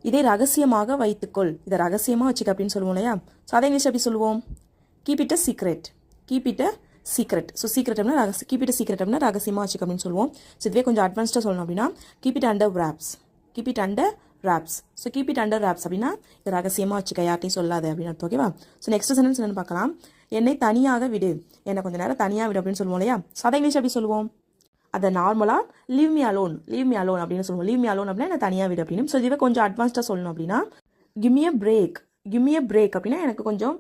இதை ரகசியமாக வைத்துக்கொள். இதை ரகசியமாக வச்சுக்க அப்படின்னு சொல்லுவோம் இல்லையா? ஸோ அதை இங்கிலீஷ் எப்படி சொல்லுவோம்? Keep it a secret. Keep it a secret. So secret அப்படின்னா கீப் இட் அ சீக்ரெட் அப்படின்னா ரகசியமாக வச்சுக்க அப்படின்னு சொல்லுவோம். ஸோ இதுவே கொஞ்சம் அட்வான்ஸ்டாக சொல்லணும் அப்படின்னா keep it under robs. Keep it under robs. So keep it under robs அப்படின்னா இது ரகசியமாக வச்சுக்க, யார்ட்டையும் சொல்லாது அப்படின்னு அர்த்தம். ஓகேவா? ஸோ நெக்ஸ்ட் சென்டென்ஸ் என்னன்னு பார்க்கலாம். என்னை தனியாக விடு. என்னை கொஞ்சம் நேரம் தனியாக விடு அப்படின்னு சொல்லுவோம் இல்லையா? ஸோ அதை இங்கிலீஷ் எப்படி சொல்லுவோம்? அதை நார்மலாக leave me alone. Leave me alone அப்படின்னு சொல்லுவோம். லீவ் மீ அலோன் அப்படின்னா என்ன தனியாக விடு அப்படின்னு. ஸோ இதுவே கொஞ்சம் அட்வான்ஸ்டாக சொல்லணும் அப்படின்னா give me a break. Give me a break அப்படின்னா எனக்கு கொஞ்சம்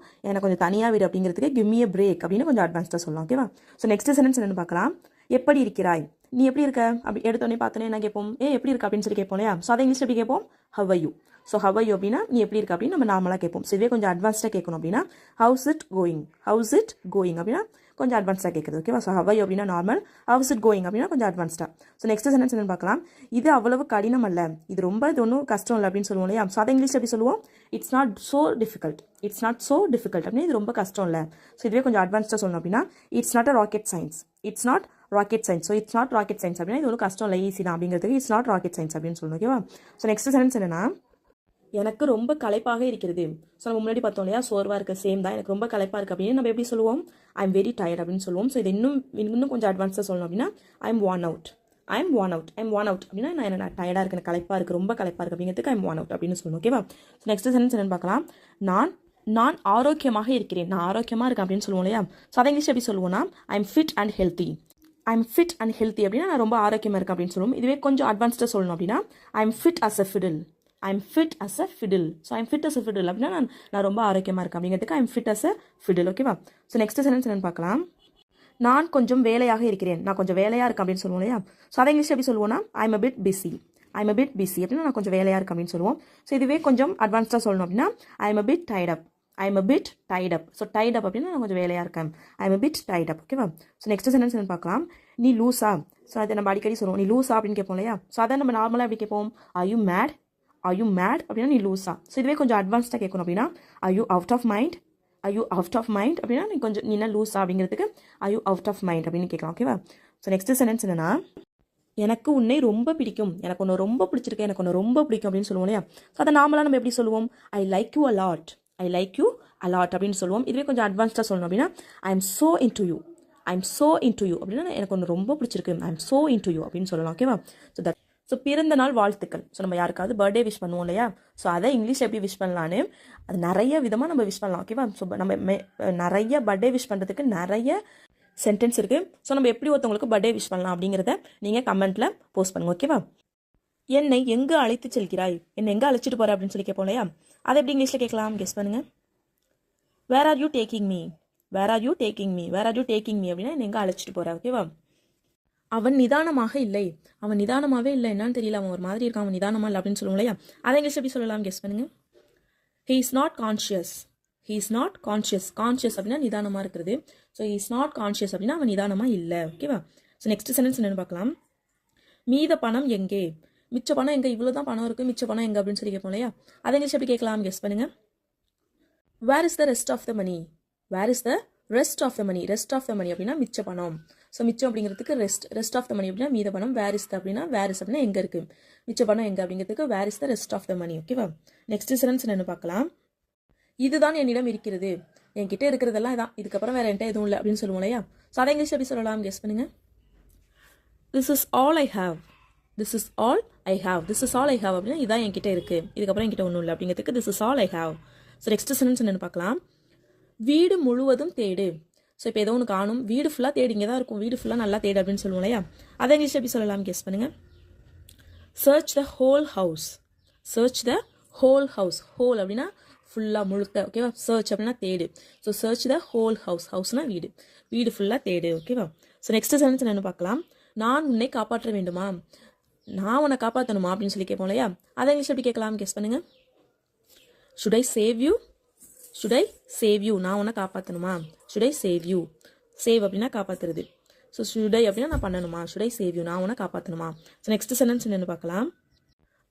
தனியாக விடு அப்படிங்கிறதுக்கு கிவ் மீ அ பிரேக் அப்படின்னு கொஞ்சம் அட்வான்ஸ்டாக சொல்லலாம். ஓகேவா? ஸோ நெக்ஸ்ட் சென்டென்ஸ் என்னன்னு பார்க்கலாம். எப்படி இருக்கிறாய். நீ எப்படி இருக்க அப்படி எடுத்தோடனே பார்த்தோன்னே என்ன கேட்போம்? எப்படி இருக்க அப்படின்னு சொல்லி கேட்போம் இல்லையா? ஸோ அதை இங்கிலீஷ் எப்படி கேட்போம்? How are you. So how are you அப்படின்னா நீ எப்படி இருக்க அப்படின்னு நம்ம நார்மலாக கேட்போம். ஸோ இதுவே கொஞ்சம் அட்வான்ஸ்டாக கேட்கணும் அப்படின்னா how's it going. How's it going அப்படின்னா கொஞ்சம் அட்வான்ஸ்டாக கேட்குது. ஓகேவா? ஸோ ஹவ் ஆர் யூ அப்படின்னா நார்மல். ஹவுஸ் இட் கோயிங் அப்படின்னா கொஞ்சம் அட்வான்ஸ்டாக. ஸோ நெக்ஸ்ட் சென்டென்ஸ் என்னன்னு பார்க்கலாம். இது அவ்வளவு கடினம் அல்ல. இது ஒன்றும் கஷ்டம் இல்லை அப்படின்னு சொல்லுவோம் இல்லையா? ஸோ அதை இங்கிலீஷ் எப்படி சொல்லுவோம்? It's not so difficult. It's not so difficult அப்படின்னு இது ரொம்ப கஷ்டம் இல்லை. ஸோ இதுவே கொஞ்சம் அட்வான்ஸ்டாக சொல்லணும் அப்படின்னா it's not a rocket science. It's not rocket science. So it's not rocket science அப்படின்னா இது ஒரு கஷ்டம் இல்லை, ஈஸி தான் அப்படிங்கிறதுக்கு இட்ஸ் நாட் ராக்கெட் சயின்ஸ் அப்படின்னு சொல்லணும். ஓகேவா? ஸோ நெக்ஸ்ட் சென்டென்ஸ் என்னன்னா எனக்கு ரொம்ப களைப்பாக இருக்கிறது. ஸோ நம்ம முன்னாடி பார்த்தோம் இல்லையா? சோர்வாக இருக்க சேம் தான். எனக்கு ரொம்ப களைப்பாக இருக்குது அப்படின்னு நம்ம எப்படி சொல்லுவோம்? ஐ எம் வெரி டயர்ட் அப்படின்னு சொல்லுவோம். ஸோ இது இன்னும் கொஞ்சம் அட்வான்ஸாக சொல்லணும் அப்படின்னா I M one out. I am one out. I am one out அப்படின்னா நான் டயர்டாக இருக்கேன், களைப்பாக இருக்குது, ரொம்ப களைப்பாக இருக்குது அப்படிங்கிறதுக்கு ஐ எம் ஒன் அவுட் அப்படின்னு சொல்லணும். ஓகேவா? ஸோ நெக்ஸ்ட் சென்டென்ஸ் என்னன்னு பார்க்கலாம். நான் ஆரோக்கியமாக இருக்கிறேன். நான் ஆரோக்கியமாக இருக்கேன் அப்படின்னு சொல்லுவோம் இல்லையா? ஸோ அதை இங்கிலீஷ் எப்படி சொல்லுவோம்னா ஐ am fit and healthy. I am fit and healthy அப்படின்னா நான் ரொம்ப ஆரோக்கியமாக இருக்கேன் அப்படின்னு சொல்லுவோம். இதுவே கொஞ்சம் அட்வான்ஸ்டாக சொல்லணும் அப்படின்னா I am fit as a fiddle. I am fit as a fiddle. So I am fit as a fiddle அப்படின்னா நான் ரொம்ப ஆரோக்கியமாக இருக்கேன் அப்படிங்கிறதுக்கு I am fit as a fiddle. ஓகேவா? ஸோ நெக்ஸ்ட் சென்டென்ஸ் என்னன்னு பார்க்கலாம். நான் கொஞ்சம் வேலையாக இருக்கிறேன். நான் கொஞ்சம் வேலையாக இருக்கேன் அப்படின்னு சொல்லுவோம் இல்லையா? ஸோ அதை இங்கிலீஷ் எப்படி சொல்லுவோம்னா ஐ am a bit busy. I am a bit busy அப்படின்னா நான் கொஞ்சம் வேலையாக இருக்கேன் அப்படின்னு சொல்லுவோம். ஸோ இதுவே கொஞ்சம் அட்வான்ஸ்டாக சொல்லணும் அப்படின்னா I am a bit tied up. I am a bit tied up. So tied up அப்படின்னா நான் கொஞ்சம் வேலையாக இருக்கேன். I am a bit tied up. ஓகேவா? ஸோ நெக்ஸ்ட் சென்டென்ஸ் என்னன்னு பார்க்கலாம். நீ லூஸா. ஸோ அதை நம்ம அடிக்கடி சொல்லுவோம். நீ லூஸா அப்படின்னு கேட்போம் இல்லையா? ஸோ அதை நம்ம நார்மலாக எப்படி கேட்போம்? Are you mad. Are you mad அப்படின்னா நீ லூஸா. ஸோ இதுவே கொஞ்சம் அட்வான்ஸ்டாக கேட்கணும் அப்படின்னா are you out of mind. Are you out of mind அப்படின்னா நீ என்ன லூஸா அப்படிங்கிறதுக்கு are you out of mind அப்படின்னு கேட்கலாம். ஓகேவா? ஸோ நெக்ஸ்ட் சென்டென்ஸ் என்னன்னா எனக்கு உன்னை ரொம்ப பிடிக்கும். எனக்கு ஒன்று ரொம்ப பிடிச்சிருக்கு, எனக்கு ஒன்று ரொம்ப பிடிக்கும் அப்படின்னு சொல்லுவோம் இல்லையா? ஸோ அதை நார்மலாக நம்ம எப்படி சொல்லுவோம்? I like you a lot. I like you a lot அப்படின்னு சொல்லுவோம். இதுவே கொஞ்சம் அட்வான்ஸ்டாக சொல்லணும் அப்படின்னா I am so into you. I am so into you அப்படின்னா எனக்கு ஒன்று ரொம்ப பிடிச்சிருக்கு, I am so into you அப்படின்னு சொல்லலாம். ஓகேவா? ஸோ பிறந்த நாள் வாழ்த்துக்கள். ஸோ நம்ம யாருக்காவது பர்த்டே விஷ் பண்ணுவோம் இல்லையா? ஸோ அதை இங்கிலீஷ் எப்படி விஷ் பண்ணலான்னு அது நிறைய விதமாக நம்ம விஷ் பண்ணலாம். ஓகேவா? ஸோ நம்ம நிறைய பர்த்டே விஷ் பண்ணுறதுக்கு நிறைய சென்டென்ஸ் இருக்குது. ஸோ நம்ம எப்படி ஒருத்தவங்களுக்கு பர்த்டே விஷ் பண்ணலாம் அப்படிங்கிறத நீங்கள் கமெண்ட்டில் போஸ்ட் பண்ணுங்க. ஓகேவா? என்னை எங்கே அழைத்து செல்கிறாய். என்னை எங்கே அழைச்சிட்டு போகிற அப்படின்னு சொல்லி கேட்போம் இல்லையா? அதை எப்படி இங்கிலீஷில் கேட்கலாம்? கெஸ் பண்ணுங்கள். Where are you taking me. Where are you taking me. Where are you taking me அப்படின்னா என்னை எங்கே அழைச்சிட்டு போகிற. ஓகேவா? அவன் நிதானமாக இல்லை. அவன் நிதானமாகவே இல்லை, என்னன்னு தெரியல, அவன் ஒரு மாதிரி இருக்கான், அவன் நிதானமா இல்லை அப்படின்னு சொல்லுவோம் இல்லையா? அதை இங்கிலீஷ் எப்படி சொல்லலாம், கெஸ் பண்ணுங்க. He is not conscious. He is not conscious. Conscious அப்படின்னா நிதானமாக இருக்கிறது. So he is not conscious அப்படின்னா அவன் நிதானமாக இல்லை. ஓகேவா? ஸோ நெக்ஸ்ட் சென்டென்ஸ் என்னன்னு பார்க்கலாம். மீத பணம் எங்கே? மிச்ச பணம் எங்கே? இவ்வளோ தான் பணம் இருக்குது, மிச்ச பணம் எங்கே அப்படின்னு சொல்லி கேட்போம் இல்லையா? அதை இங்கிலீஷ் எப்படி கேட்கலாம், கெஸ் பண்ணுங்க. Where is the rest of the money? Where is the rest of the money? Rest of the money அப்படின்னா மிச்ச பணம். ஸோ மிச்சம் அப்படிங்கிறதுக்கு ரெஸ்ட் ஆஃப் த மணி அப்படின்னா மீத பணம். வேர் இஸ் த அப்படின்னா வேர் இஸ் அப்படின்னா எங்கே இருக்குது, மிச்ச பணம் எங்கே அப்படிங்கிறதுக்கு where is the rest of the money. ஓகேவா? நெக்ஸ்ட் சென்டென்ஸ் என்னன்னு பார்க்கலாம். இதுதான் என்னிடம் இருக்கிறது. என்கிட்ட இருக்கிறதெல்லாம் இதான், இதுக்கப்புறம் வேற என்கிட்ட எதுவும் இல்லை அப்படின்னு சொல்லுவோம் இல்லையா? ஸோ அதை இங்கிலீஷ் எப்படி சொல்லலாம், கெஸ் பண்ணுங்க. This is all I have. This is all I have. This is all I have அப்படின்னா இதான் என்கிட்ட இருக்குது, இதுக்கப்புறம் என்கிட்ட ஒன்றும் இல்லை அப்படிங்கிறதுக்கு this is all I have. So next sentence என்னன்னு பார்க்கலாம். வீடு முழுவதும் தேடு. ஸோ இப்போ ஏதோ ஒன்று காணும், வீடு ஃபுல்லாக தேடி, இங்கே தான் இருக்கும், வீடு ஃபுல்லாக நல்லா தேடு அப்படின்னு சொல்லுவோம் இல்லையா? அதை இங்கிலீஷ் எப்படி சொல்லலாம், கெஸ் பண்ணுங்க. Search the whole house. Search the whole house. Whole அப்படின்னா ஃபுல்லாக முழுக்க. ஓகேவா? சர்ச் அப்படின்னா தேடு. So search the whole house. ஹவுஸ்னா வீடு, வீடு ஃபுல்லாக தேடு. ஓகேவா? ஸோ நெக்ஸ்ட் சென்டென்ஸ் என்னன்னு பார்க்கலாம். நான் உன்னை காப்பாற்ற வேண்டுமா? நான் உன்னை காப்பாற்றணுமா அப்படின்னு சொல்லி கேட்போம் இல்லையா? அதை இங்கிலீஷ் எப்படி கேட்கலாம், கெஸ் பண்ணுங்க. should I save you? should I save you? நான் உன்னை காப்பாற்றணுமா? should I save you? Save அப்படின்னா காப்பாற்றுறது. ஸோ should I அப்படின்னா நான் பண்ணணுமா? should I save you? நான் உன்னை காப்பாற்றணுமா? ஸோ நெக்ஸ்ட் சென்டென்ஸ் என்னன்னு பார்க்கலாம்.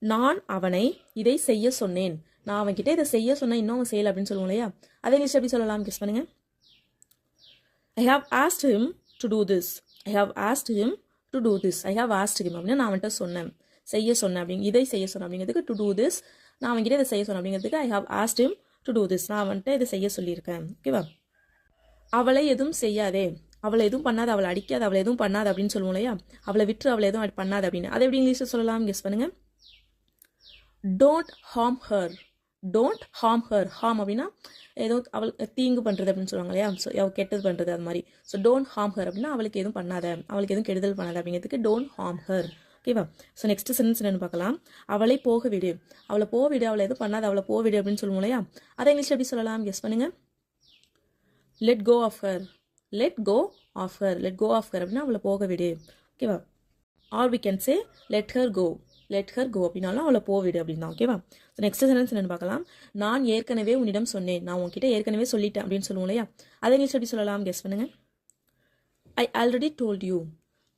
நான் அவனை இதை செய்ய சொன்னேன். நான் அவன்கிட்ட இதை செய்ய சொன்னேன், இன்னும் அவன் செய்யலை அப்படின்னு சொல்லுவோம் இல்லையா? அதை இங்கிலீஷ் எப்படி சொல்லலாம், கெஸ் பண்ணுங்க. I have asked him to do this. I have asked him to do this. I have asked him அப்படின்னா நான் அவன்கிட்ட சொன்னேன், செய்ய சொன்னேன் அப்படிங்க, இதை செய்ய சொன்னேன் அப்படிங்கிறதுக்கு to do this. நான் அவன்கிட்ட இதை செய்ய சொன்னேன் அப்படிங்கிறதுக்கு I have asked him to do this. நான் அவன்கிட்ட இதை செய்ய சொல்லியிருக்கேன். ஓகேவா? அவளை எதுவும் செய்யாதே. அவளை எதுவும் பண்ணாத, அவளை அடிக்காத, அவளை எதுவும் பண்ணாத அப்படின்னு சொல்லுவோம் இல்லையா? அவளை விட்டு அவளை எதுவும் பண்ணாத அப்படின்னு. அதை எப்படி இங்கிலீஷில் சொல்லலாம், கெஸ் பண்ணுங்க. Don't harm her. Don't harm her. Harm அப்படின்னா ஏதோ அவளுக்கு தீங்கு பண்ணுறது அப்படின்னு சொல்லுவாங்க இல்லையா? ஸோ அவள் கெட்டது பண்ணுறது அது மாதிரி. ஸோ டோன்ட் ஹார்ம் ஹர் அப்படின்னா அவளுக்கு எதுவும் பண்ணாத, அவளுக்கு எதுவும் கெடுதல் பண்ணாத அப்படிங்கிறதுக்கு டோன்ட் ஹார்ம் ஹர். ஓகேவா? ஸோ நெக்ஸ்ட் சென்டென்ஸ் என்னன்னு பார்க்கலாம். அவளை போக விடு. அவளை போக விடு, அவளை எதுவும் பண்ணாத, அவளை போக விடு அப்படின்னு சொல்லுவோம் இல்லையா? அதை இங்கிலீஷ் எப்படி சொல்லலாம், கெஸ் பண்ணுங்க. Let go of her. Let go of her. Let go of her அப்படின்னா அவளை போக விடு. ஓகேவா? Or we can say let her go. Let her go அப்படின்னாலும் அவளை போவிடு அப்படின்னா. ஓகேவா? ஸோ நெக்ஸ்ட் சென்டென்ஸ் என்னன்னு பார்க்கலாம். நான் ஏற்கனவே உன்னிடம் சொன்னேன். நான் உன்கிட்ட ஏற்கனவே சொல்லிட்டேன் அப்படின்னு சொல்லுவோம் இல்லையா? அதை இங்கிலீஷ் எப்படி சொல்லலாம், கெஸ் பண்ணுங்க. I already told you.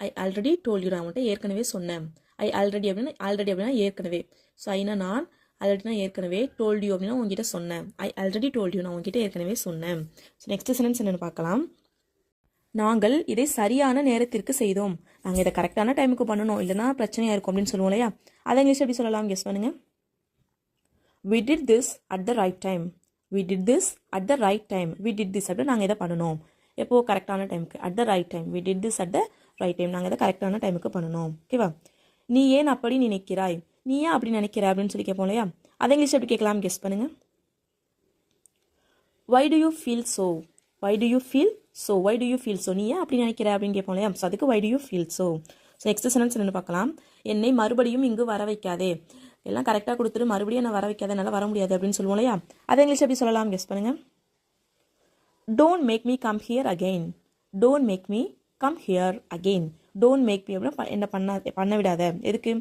I already told you. நான் உன்கிட்ட ஏற்கனவே சொன்னேன். ஐ ஆல்ரெடி அப்படின்னா ஏற்கனவே. ஸோ ஐனா நான், ஆல்ரெடினா ஏற்கனவே, டோல்ட் யூ அப்படின்னா உங்ககிட்ட சொன்னேன். I already told you. நான் உங்ககிட்ட ஏற்கனவே சொன்னேன். ஸோ நெக்ஸ்ட் சென்டென்ஸ் என்னன்னு பார்க்கலாம். நாங்கள் இதை சரியான நேரத்திற்கு செய்தோம். நாங்கள் இதை கரெக்டான டைமுக்கு பண்ணணும், இல்லைனா பிரச்சனையாக இருக்கும் அப்படின்னு சொல்லுவோம் இல்லையா? அதை இங்கிலீஷ் எப்படி சொல்லலாம், கெஸ் பண்ணுங்க. we did this at the right time. we did this at the right time. we did this அப்படின்னா நாங்கள் இதை பண்ணணும் எப்போது, கரெக்டான டைமுக்கு. at the right time. we did this at the right time. நாங்கள் இதை கரெக்டான டைமுக்கு பண்ணணும். ஓகேவா? நீ ஏன் அப்படி நினைக்கிறாய்? நீ ஏன் அப்படி நினைக்கிற அப்படின்னு சொல்லி கேட்போம் இல்லையா? அதை இங்கிலீஷ் எப்படி கேட்கலாம், கெஸ் பண்ணுங்க. why do you feel so? why do you feel so? why do you feel so? நீ ஏன் அப்படி நினைக்கிற அப்படின்னு கேட்போம் இல்லையா? ஸோ அதுக்கு why do you feel so? So next sentence என்னன்னு பார்க்கலாம். என்னை மறுபடியும் இங்கு வர வைக்காதே. எல்லாம் கரெக்டாக கொடுத்துட்டு மறுபடியும் என்ன வர வைக்காதே, என்னால் வர முடியாது அப்படின்னு சொல்லுவோம் இல்லையா? அதை இங்கிலீஷ் எப்படி சொல்லலாம், கெஸ் பண்ணுங்க. Don't make me come here again. Don't make me come here again. Don't make me அப்படின்னா என்ன பண்ண விடாத. எதுக்கு?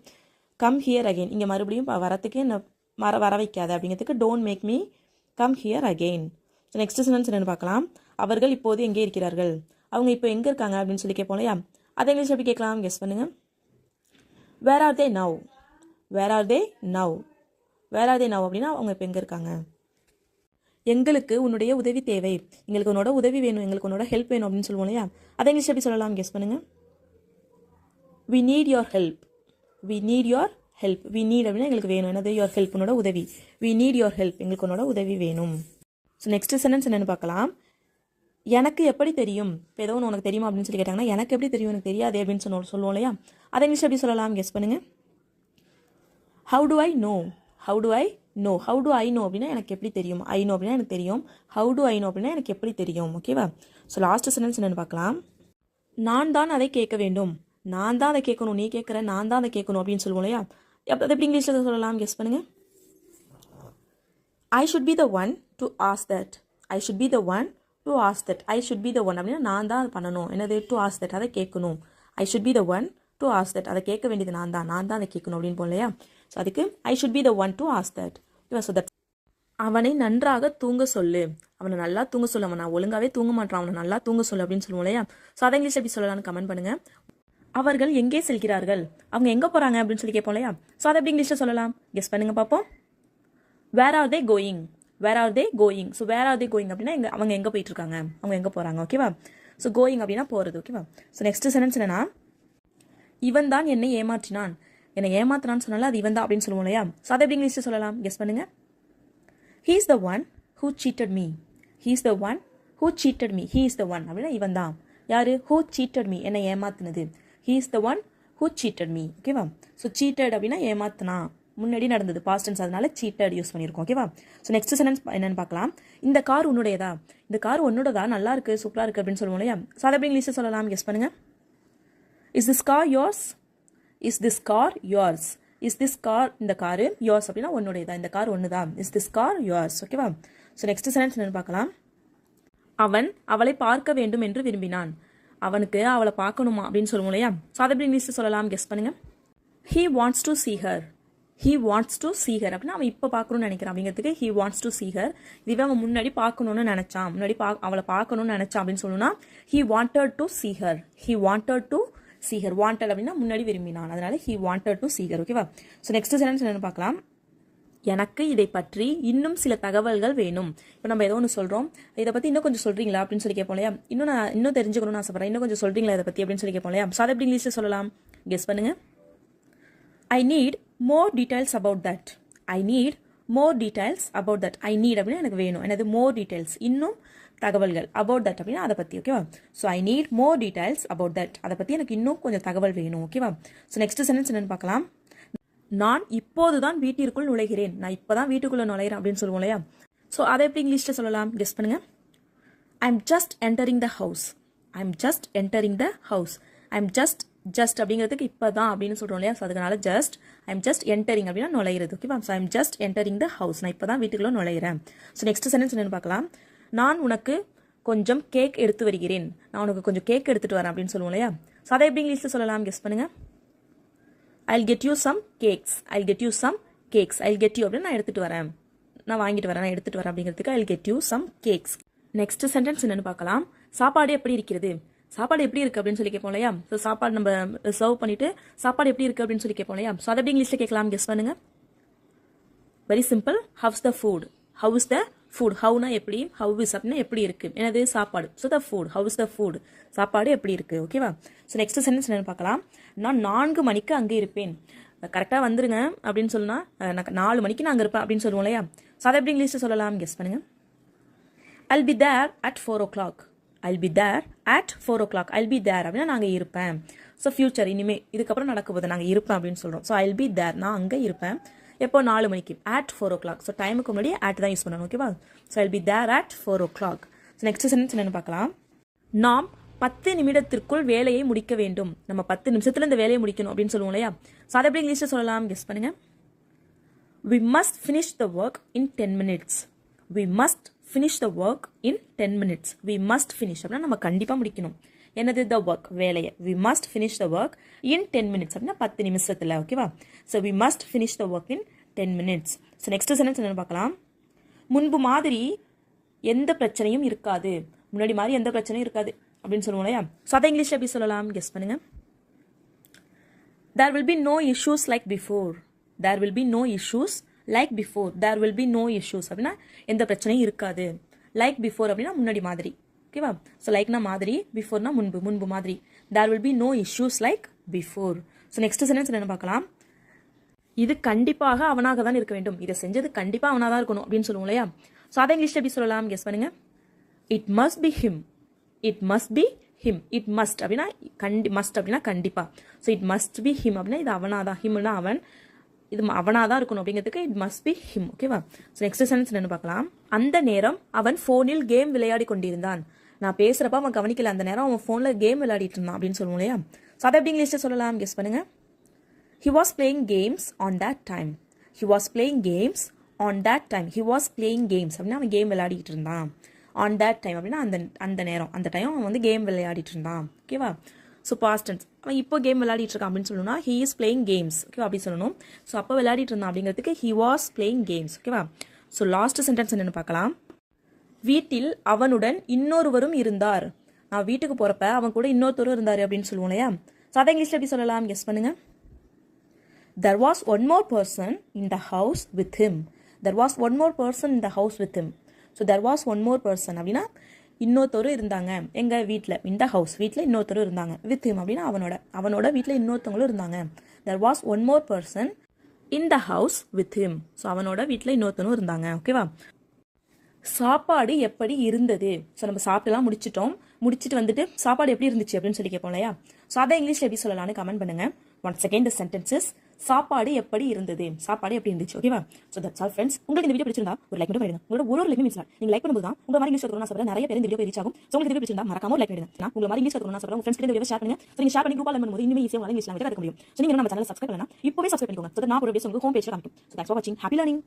கம் ஹியர் அகெயின், இங்கே மறுபடியும் வரத்துக்கு என்ன வர வைக்காத அப்படிங்கிறதுக்கு don't make me come here again. So next sentence என்னன்னு பார்க்கலாம். அவர்கள் இப்போது எங்கே இருக்கிறார்கள்? அவங்க இப்போ எங்கே இருக்காங்க அப்படின்னு சொல்லி கேட்போம் இல்லையா? அதை இங்கிலீஷ் எப்படி கேட்கலாம், கெஸ் பண்ணுங்க. Where are they now. Where are they now. Where are they now அப்படின்னா அவங்க இப்போ எங்கே இருக்காங்க. எங்களுக்கு உன்னுடைய உதவி தேவை. எங்களுக்கு உன்னோட உதவி வேணும், எங்களுக்கு உன்னோட ஹெல்ப் வேணும் அப்படின்னு சொல்லுவோம் இல்லையா? அதை இங்கிலீஷ் எப்படி சொல்லலாம், கெஸ் பண்ணுங்க. we need your help. we need your help. we need அப்படின்னா எங்களுக்கு வேணும், என்னது? your help, உன்னோட உதவி. we need your help. எங்களுக்கு உன்னோட உதவி வேணும். ஸோ நெக்ஸ்ட் சென்டென்ஸ் என்னன்னு பார்க்கலாம். எனக்கு எப்படி தெரியும்? இப்போ ஏதோ ஒன்று உனக்கு தெரியுமா அப்படின்னு சொல்லி கேட்டாங்கன்னா எனக்கு எப்படி தெரியும், எனக்கு தெரியாது அப்படின்னு சொல்லுவோம் இல்லையா? அதை இங்கிலீஷ் எப்படி சொல்லலாம், கெஸ் பண்ணுங்க. How to I know. How to I know. How to I know அப்படின்னா எனக்கு எப்படி தெரியும். ஐ நோ அப்படின்னா எனக்கு தெரியும். ஹவு டு ஐ நோ அப்படின்னா எனக்கு எப்படி தெரியும். ஓகேவா? ஸோ லாஸ்ட் சென்டென்ஸ் என்னன்னு பார்க்கலாம். நான் தான் அதை கேட்க வேண்டும். நான் தான் அதை கேட்கணும், நீ கேட்குற, நான் தான் அதை கேட்கணும் அப்படின்னு சொல்லுவோம் இல்லையா? அதை எப்படி இங்கிலீஷில் சொல்லலாம், கெஸ் பண்ணுங்க. I should be the one to ask that. I should be the one to ask that. I should be the one அப்படின்னா நான் தான் பண்ணணும், என்னது? to ask that, அதை கேட்கணும். I should be the one to ask that. அதை கேட்க வேண்டியது நான் தான் அதை கேட்கணும் அப்படின்னு போலையா. ஸோ அதுக்கு I should be the one to ask that. So that அவனை நன்றாக தூங்க சொல்லு, அவனை நல்லா தூங்க சொல்லு, அவன் நான் ஒழுங்காவே தூங்க மாட்டான், அவனை நல்லா தூங்க சொல்லு அப்படின்னு சொல்லுவோம் இல்லையா. ஸோ அதை இங்கிலீஷ் எப்படி சொல்லலாம்னு கமெண்ட் பண்ணுங்க. அவர்கள் எங்கே செல்கிறார்கள், அவங்க எங்கே போகிறாங்க அப்படின்னு சொல்லி கேட்போம் இல்லையா. ஸோ அதை எப்படி இங்கிலீஷில் சொல்லலாம், கெஸ் பண்ணுங்க பார்ப்போம். Where are they going, where are they going. So where are they going அப்படின்னா அவங்க எங்கே போயிட்டு இருக்காங்க, அவங்க எங்கே போகிறாங்க. ஓகேவா. ஸோ கோயிங் அப்படின்னா போகிறது. ஓகேவா. ஸோ நெக்ஸ்ட் சென்டென்ஸ் என்னன்னா, இவன் தான் என்னை ஏமாற்றினான், என்னை ஏமாத்தினான்னு சொன்னால அது இவன் தான் அப்படின்னு சொல்லுவோம் இல்லையா. ஸோ அதை எப்படி இங்கிலீஷில் சொல்லலாம், கெஸ் பண்ணுங்க. He is the one who cheated me. He is the one who cheated me. He is the one அப்படின்னா இவன் தான். யாரு, who cheated me, என்னை ஏமாத்தினது. He is the one who cheated me. ஓகேவா. ஸோ cheated அப்படின்னா ஏமாத்தினா, முன்னாடி நடந்தது பாஸ்ட் டென்ஸ், அதனால cheated யூஸ் பண்ணியிருக்கோம். ஓகேவா. ஸோ நெக்ஸ்ட் சென்டென்ஸ் என்னன்னு பார்க்கலாம். இந்த கார் உன்னுடையதா, இந்த கார் உன்னோடதா, நல்லா இருக்கு சூப்பராக இருக்கு அப்படின்னு சொல்லுவோம் இல்லையா. ஸோ அதை எப்படி இங்கிலீஷில் சொல்லலாம், கெஸ் பண்ணுங்க. Is this car yours? Is this car yours? Is this car, இந்த காரு, yours அப்படின்னா உன்னுடையதா, இந்த கார் ஒன்றுதான். Is this car yours? ஓகேவா. ஸோ நெக்ஸ்ட் சென்டென்ஸ் என்னன்னு பார்க்கலாம். அவன் அவளை பார்க்க வேண்டும் என்று விரும்பினான், அவனுக்கு அவளை பார்க்கணுமா அப்படின்னு சொல்லுவோம் இல்லையா. ஸோ அதை எப்படி இங்கிலீஷில் சொல்லலாம், கெஸ் பண்ணுங்க. He wants to see her. He wants to see her அப்படின்னா அவன் இப்போ பார்க்கணும்னு நினைக்கிறான் அப்படிங்கிறதுக்கு he wants to see her. இதுவே அவன் முன்னாடி பார்க்கணும்னு நினைச்சான், முன்னாடி அவளை பார்க்கணும்னு நினைச்சான் அப்படின்னு சொல்லணும்னா he wanted to see her. He wanted to see her. wanted அப்படின்னா முன்னாடி விரும்பினான், அதனால he wanted to see her. ஓகேவா. ஸோ நெக்ஸ்ட் சென்டென்ஸ் என்னன்னு பார்க்கலாம். எனக்கு இதை பற்றி இன்னும் சில தகவல்கள் வேணும். இப்போ நம்ம ஏதோ ஒன்று சொல்கிறோம், இதை பற்றி இன்னும் கொஞ்சம் சொல்கிறீங்களா அப்படின்னு சொல்லி கேட்போம் இல்லையா. இன்னும் தெரிஞ்சுக்கணும்னு ஆசைப்படுறேன், இன்னும் கொஞ்சம் சொல்கிறீங்களா இதை பற்றி அப்படின்னு சொல்லி கேட்போம் இல்லையா. ஸோ அதை எப்படி இங்கிலீஷில் சொல்லலாம், கெஸ் பண்ணுங்க. I need more details about that. I need more details about that. I need அப்படின்னா எனக்கு வேணும், எனது more details, இன்னும் தகவல்கள், about that அப்படின்னா அதை பற்றி. ஓகேவா. So I need more details about that. அதை பற்றி எனக்கு இன்னும் கொஞ்சம் தகவல் வேணும். ஓகேவா. ஸோ நெக்ஸ்ட் சென்டென்ஸ் என்னன்னு பார்க்கலாம். நான் இப்போதுதான் வீட்டிற்குள் நுழைகிறேன், நான் இப்போ தான் வீட்டுக்குள்ளே நுழைகிறேன் அப்படின்னு சொல்லுவோம் இல்லையா. ஸோ அதை எப்படி இங்கிலீஷில் சொல்லலாம், கெஸ் பண்ணுங்க. I am just entering the house. I am just entering the house. I am just அப்படிங்கிறதுக்கு இப்போ தான் அப்படின்னு சொல்கிறோம் இல்லையா. ஸோ அதுனால just I am just entering அப்படின்னா நுழையிறது. ஓகேவா. So I am just entering the house, நான் இப்போ தான் வீட்டுக்குள்ளே நுழையிறேன். ஸோ நெக்ஸ்ட் சென்டென்ஸ் என்னன்னு பார்க்கலாம். நான் உனக்கு கொஞ்சம் கேக் எடுத்து வருகிறேன், நான் உனக்கு கொஞ்சம் கேக் எடுத்துகிட்டு வரேன் அப்படின்னு சொல்லுவோம் இல்லையா. ஸோ அதை எப்படி இங்கிலீஷில் சொல்லலாம், கெஸ் பண்ணுங்க. I'll get you some cakes. I'll get you some cakes. I'll get you அப்படின்னு நான் எடுத்துகிட்டு வரேன், நான் வாங்கிட்டு வரேன், நான் எடுத்துகிட்டு வரேன் அப்படிங்கிறதுக்கு I'll get you some cakes. Next sentence என்னன்னு பார்க்கலாம். சாப்பாடு எப்படி இருக்கிறது, சாப்பாடு எப்படி இருக்குது அப்படின்னு சொல்லி கேட்போம் இல்லையா. ஸோ சாப்பாடு நம்ம சர்வ் பண்ணிவிட்டு சாப்பாடு எப்படி இருக்குது அப்படின்னு சொல்லி கேட்போம் இல்லையா. ஸோ அதை எப்படி இங்கிலீஷில் கேட்கலாம், கெஸ் பண்ணுங்க. Very simple. How's the food. How's the food. ஹவுனா எப்படி, ஹவ் இஸ் அப்படின்னா எப்படி இருக்குது, எனது சாப்பாடு. So the food, how's the food, சாப்பாடு எப்படி இருக்குது. ஓகேவா. ஸோ நெக்ஸ்ட் சென்டென்ஸ் என்னன்னு பார்க்கலாம். நான் 4 மணிக்கு அங்கே இருப்பேன், கரெக்டாக வந்துருங்க அப்படின்னு சொன்னா நான் 4 மணிக்கு நான் அங்கே இருப்பேன் அப்படின்னு சொல்லுவோம் இல்லையா. ஸோ அதை எப்படி இங்கிலீஷில் சொல்லலாம், கெஸ் பண்ணுங்க. I'll be there at 4 o'clock. I'll be there at 4 o'clock. I'll be there அப்படின்னா நாங்கள் இருப்பேன். ஸோ ஃபியூச்சர், இனிமே இதுக்கப்புறம் நடக்க போது, நாங்கள் இருப்பேன் அப்படின்னு சொல்கிறோம். ஸோ I'll be there, நான் அங்கே இருப்பேன். எப்போ, 4 மணிக்கு, at 4 o'clock. ஸோ டைமுக்கு முன்னாடி at தான் யூஸ் பண்ணணும். ஓகேவா. So I'll be there at 4 o'clock. So next sentence என்னன்னு பார்க்கலாம். நாம் 10 நிமிடத்திற்குள் வேலையை முடிக்க வேண்டும், நம்ம 10 நிமிஷத்தில் இந்த வேலையை முடிக்கணும் அப்படின்னு சொல்லுவோம் இல்லையா. ஸோ அதை எப்படி இங்கிலீஷில் சொல்லலாம், கெஸ் பண்ணுங்க. We must finish the work in 10 minutes. We must finish the work in 10 minutes. We must finish அப்படின்னா நம்ம கண்டிப்பாக முடிக்கணும், என்னது, the work, வேலையை. We must finish the work in 10 minutes அப்படின்னா 10 நிமிஷத்தில். ஓகேவா. So we must finish the work in 10 minutes. So next sentence என்னன்னு பார்க்கலாம். முன்பு மாதிரி எந்த பிரச்சனையும் இருக்காது, முன்னாடி மாதிரி எந்த பிரச்சனையும் இருக்காது அப்படின்னு சொல்லுவோம் இல்லையா. ஸோ அதை இங்கிலீஷில் எப்படி சொல்லலாம், கெஸ் பண்ணுங்க. There will be no issues like before. There will be no issues like before. There will be no issues அப்படின்னா எந்த பிரச்சனையும் இருக்காது. லைக் பிஃபோர் அப்படின்னா முன்னாடி மாதிரி. ஓகேவா. ஸோ லைக்னா மாதிரி, பிஃபோர்னா முன்பு, முன்பு மாதிரி. There will be no issues like before. So next sentence என்ன பார்க்கலாம். இது கண்டிப்பாக அவனாக தான் இருக்க வேண்டும், இதை செஞ்சது கண்டிப்பாக அவனாக தான் இருக்கணும் அப்படின்னு சொல்லுவோம் இல்லையா. ஸோ அதை இங்கிலீஷில் எப்படி சொல்லலாம், கெஸ் பண்ணுங்க. It must be him. It must be him. It must அப்படின்னா must அப்படின்னா கண்டிப்பா. So it must be him அப்படின்னா இது அவனாதான், ஹிம்னா அவன், இது அவனாதான் இருக்கணும் அப்படிங்கிறதுக்கு it must be him. ஓகேவா. ஸோ நெக்ஸ்ட் சென்டென்ஸ் என்னன்னு பார்க்கலாம். அந்த நேரம் அவன் ஃபோனில் கேம் விளையாடி கொண்டிருந்தான், நான் பேசுறப்ப அவன் கவனிக்கல, அந்த நேரம் அவன் ஃபோனில் கேம் விளையாடிட்டு இருந்தான் அப்படின்னு சொல்லுவோம் இல்லையா. ஸோ அதை எப்படி இங்கிலீஷில் சொல்லலாம், கெஸ் பண்ணுங்க. He was playing games on that time. He was playing games on that time. He was playing games அப்படின்னா அவன் கேம் விளையாடிட்டு இருந்தான். On that time அப்படின்னா அந்த நேரம், அந்த டைம் அவன் வந்து கேம் விளையாடிட்டு இருந்தான். ஓகேவா. So past tense. அவன் இப்போ கேம் விளையாடிட்டு இருக்கான் அப்படின்னு சொல்லணும்னா ஹீ இஸ் பிளேயிங் கேம்ஸ். ஓகேவா, அப்படி சொல்லணும். ஸோ அப்போ விளையாடிட்டு இருந்தான் அப்படிங்கிறதுக்கு ஹி வாஸ் பிளேயிங் கேம்ஸ். ஓகேவா. ஸோ லாஸ்ட் சென்டென்ஸ் என்னென்னு பார்க்கலாம். வீட்டில் அவனுடன் இன்னொருவரும் இருந்தார். நான் வீட்டுக்கு போகிறப்ப அவன் கூட இன்னொருத்தரும் இருந்தார் அப்படின்னு சொல்லுவோம் இல்லையா. சாதா இங்கிலீஷில் எப்படி சொல்லலாம், கெஸ் பண்ணுங்க. There was one more person in the house with him. There was one more person in the house with him. So there was one more person அப்படின்னா இன்னொருத்தரும் இருந்தாங்க எங்கள் வீட்டில். இந்த ஹவுஸ் வீட்டில் இன்னொருத்தரும் இருந்தாங்க. வித் him அப்படின்னா அவனோட வீட்டில் இன்னொருத்தவங்களும் இருந்தாங்க. There was one more person in the house with him. So அவனோட வீட்டில் இன்னொருத்தனும் இருந்தாங்க. ஓகேவா. சாப்பாடு எப்படி இருந்தது. ஸோ நம்ம சாப்பிட்டுலாம் முடிச்சுட்டு வந்துட்டு சாப்பாடு எப்படி இருந்துச்சு அப்படின்னு சொல்லி கேட்போம் இல்லையா. ஸோ அதை இங்கிலீஷில் எப்படி சொல்லலாம்னு கமெண்ட் பண்ணுங்க. ஒன்ஸ் அகைன் தி சென்டென்சஸ். சாப்பாடு எப்படி இருந்தது, சாப்பாடு எப்படி இருந்துச்சு. ஓகேவா. So that's all friends. உங்களுக்கு இந்த வீடியோ பிடிச்சிருந்தா ஒரு லைக் மட்டும் பண்ணிடுங்க. உங்களோட ஒரு லைக் மிஸ் நீங்கள் லைக் பண்ணும்போது தான் உங்க மாதிரி இங்கிலீஷ் கற்றுக்கணும் சொல்ற நிறைய பேர் இந்த வீடியோ ரீச் ஆகும். ஸோ உங்களுக்கு வீடியோ பிடிச்சிருந்தா மறக்காம லைக் பண்ணிடுங்க. நான் உங்க மாதிரி இங்கிலீஷ் கற்றுக்கணும் சொல்ற உங்க ஃப்ரெண்ட்ஸ் கிட்ட வீடியோ ஷேர் பண்ணுங்க. ஸோ நீங்கள் ஷேர் பண்ணி குரூப்பாக பண்ணும்போது இன்னும் ஈஸியாக உங்களால் இங்கிலீஷ் லாங்குவேஜ் கற்றுக்க முடியும். ஸோ நீங்கள் நம்ம சேனல் சப்ஸ்கிரைப் பண்ணலாம். இப்போவே சப்ஸ்கிரைப் பண்ணிக்கோங்க. ஸோ நான் ஒரு வீடியோ உங்களுக்கு ஹோம் பேஜில் காமிக்கும். ஸோ தேங்க்ஸ் ஃபார் வாட்சிங். Happy learning.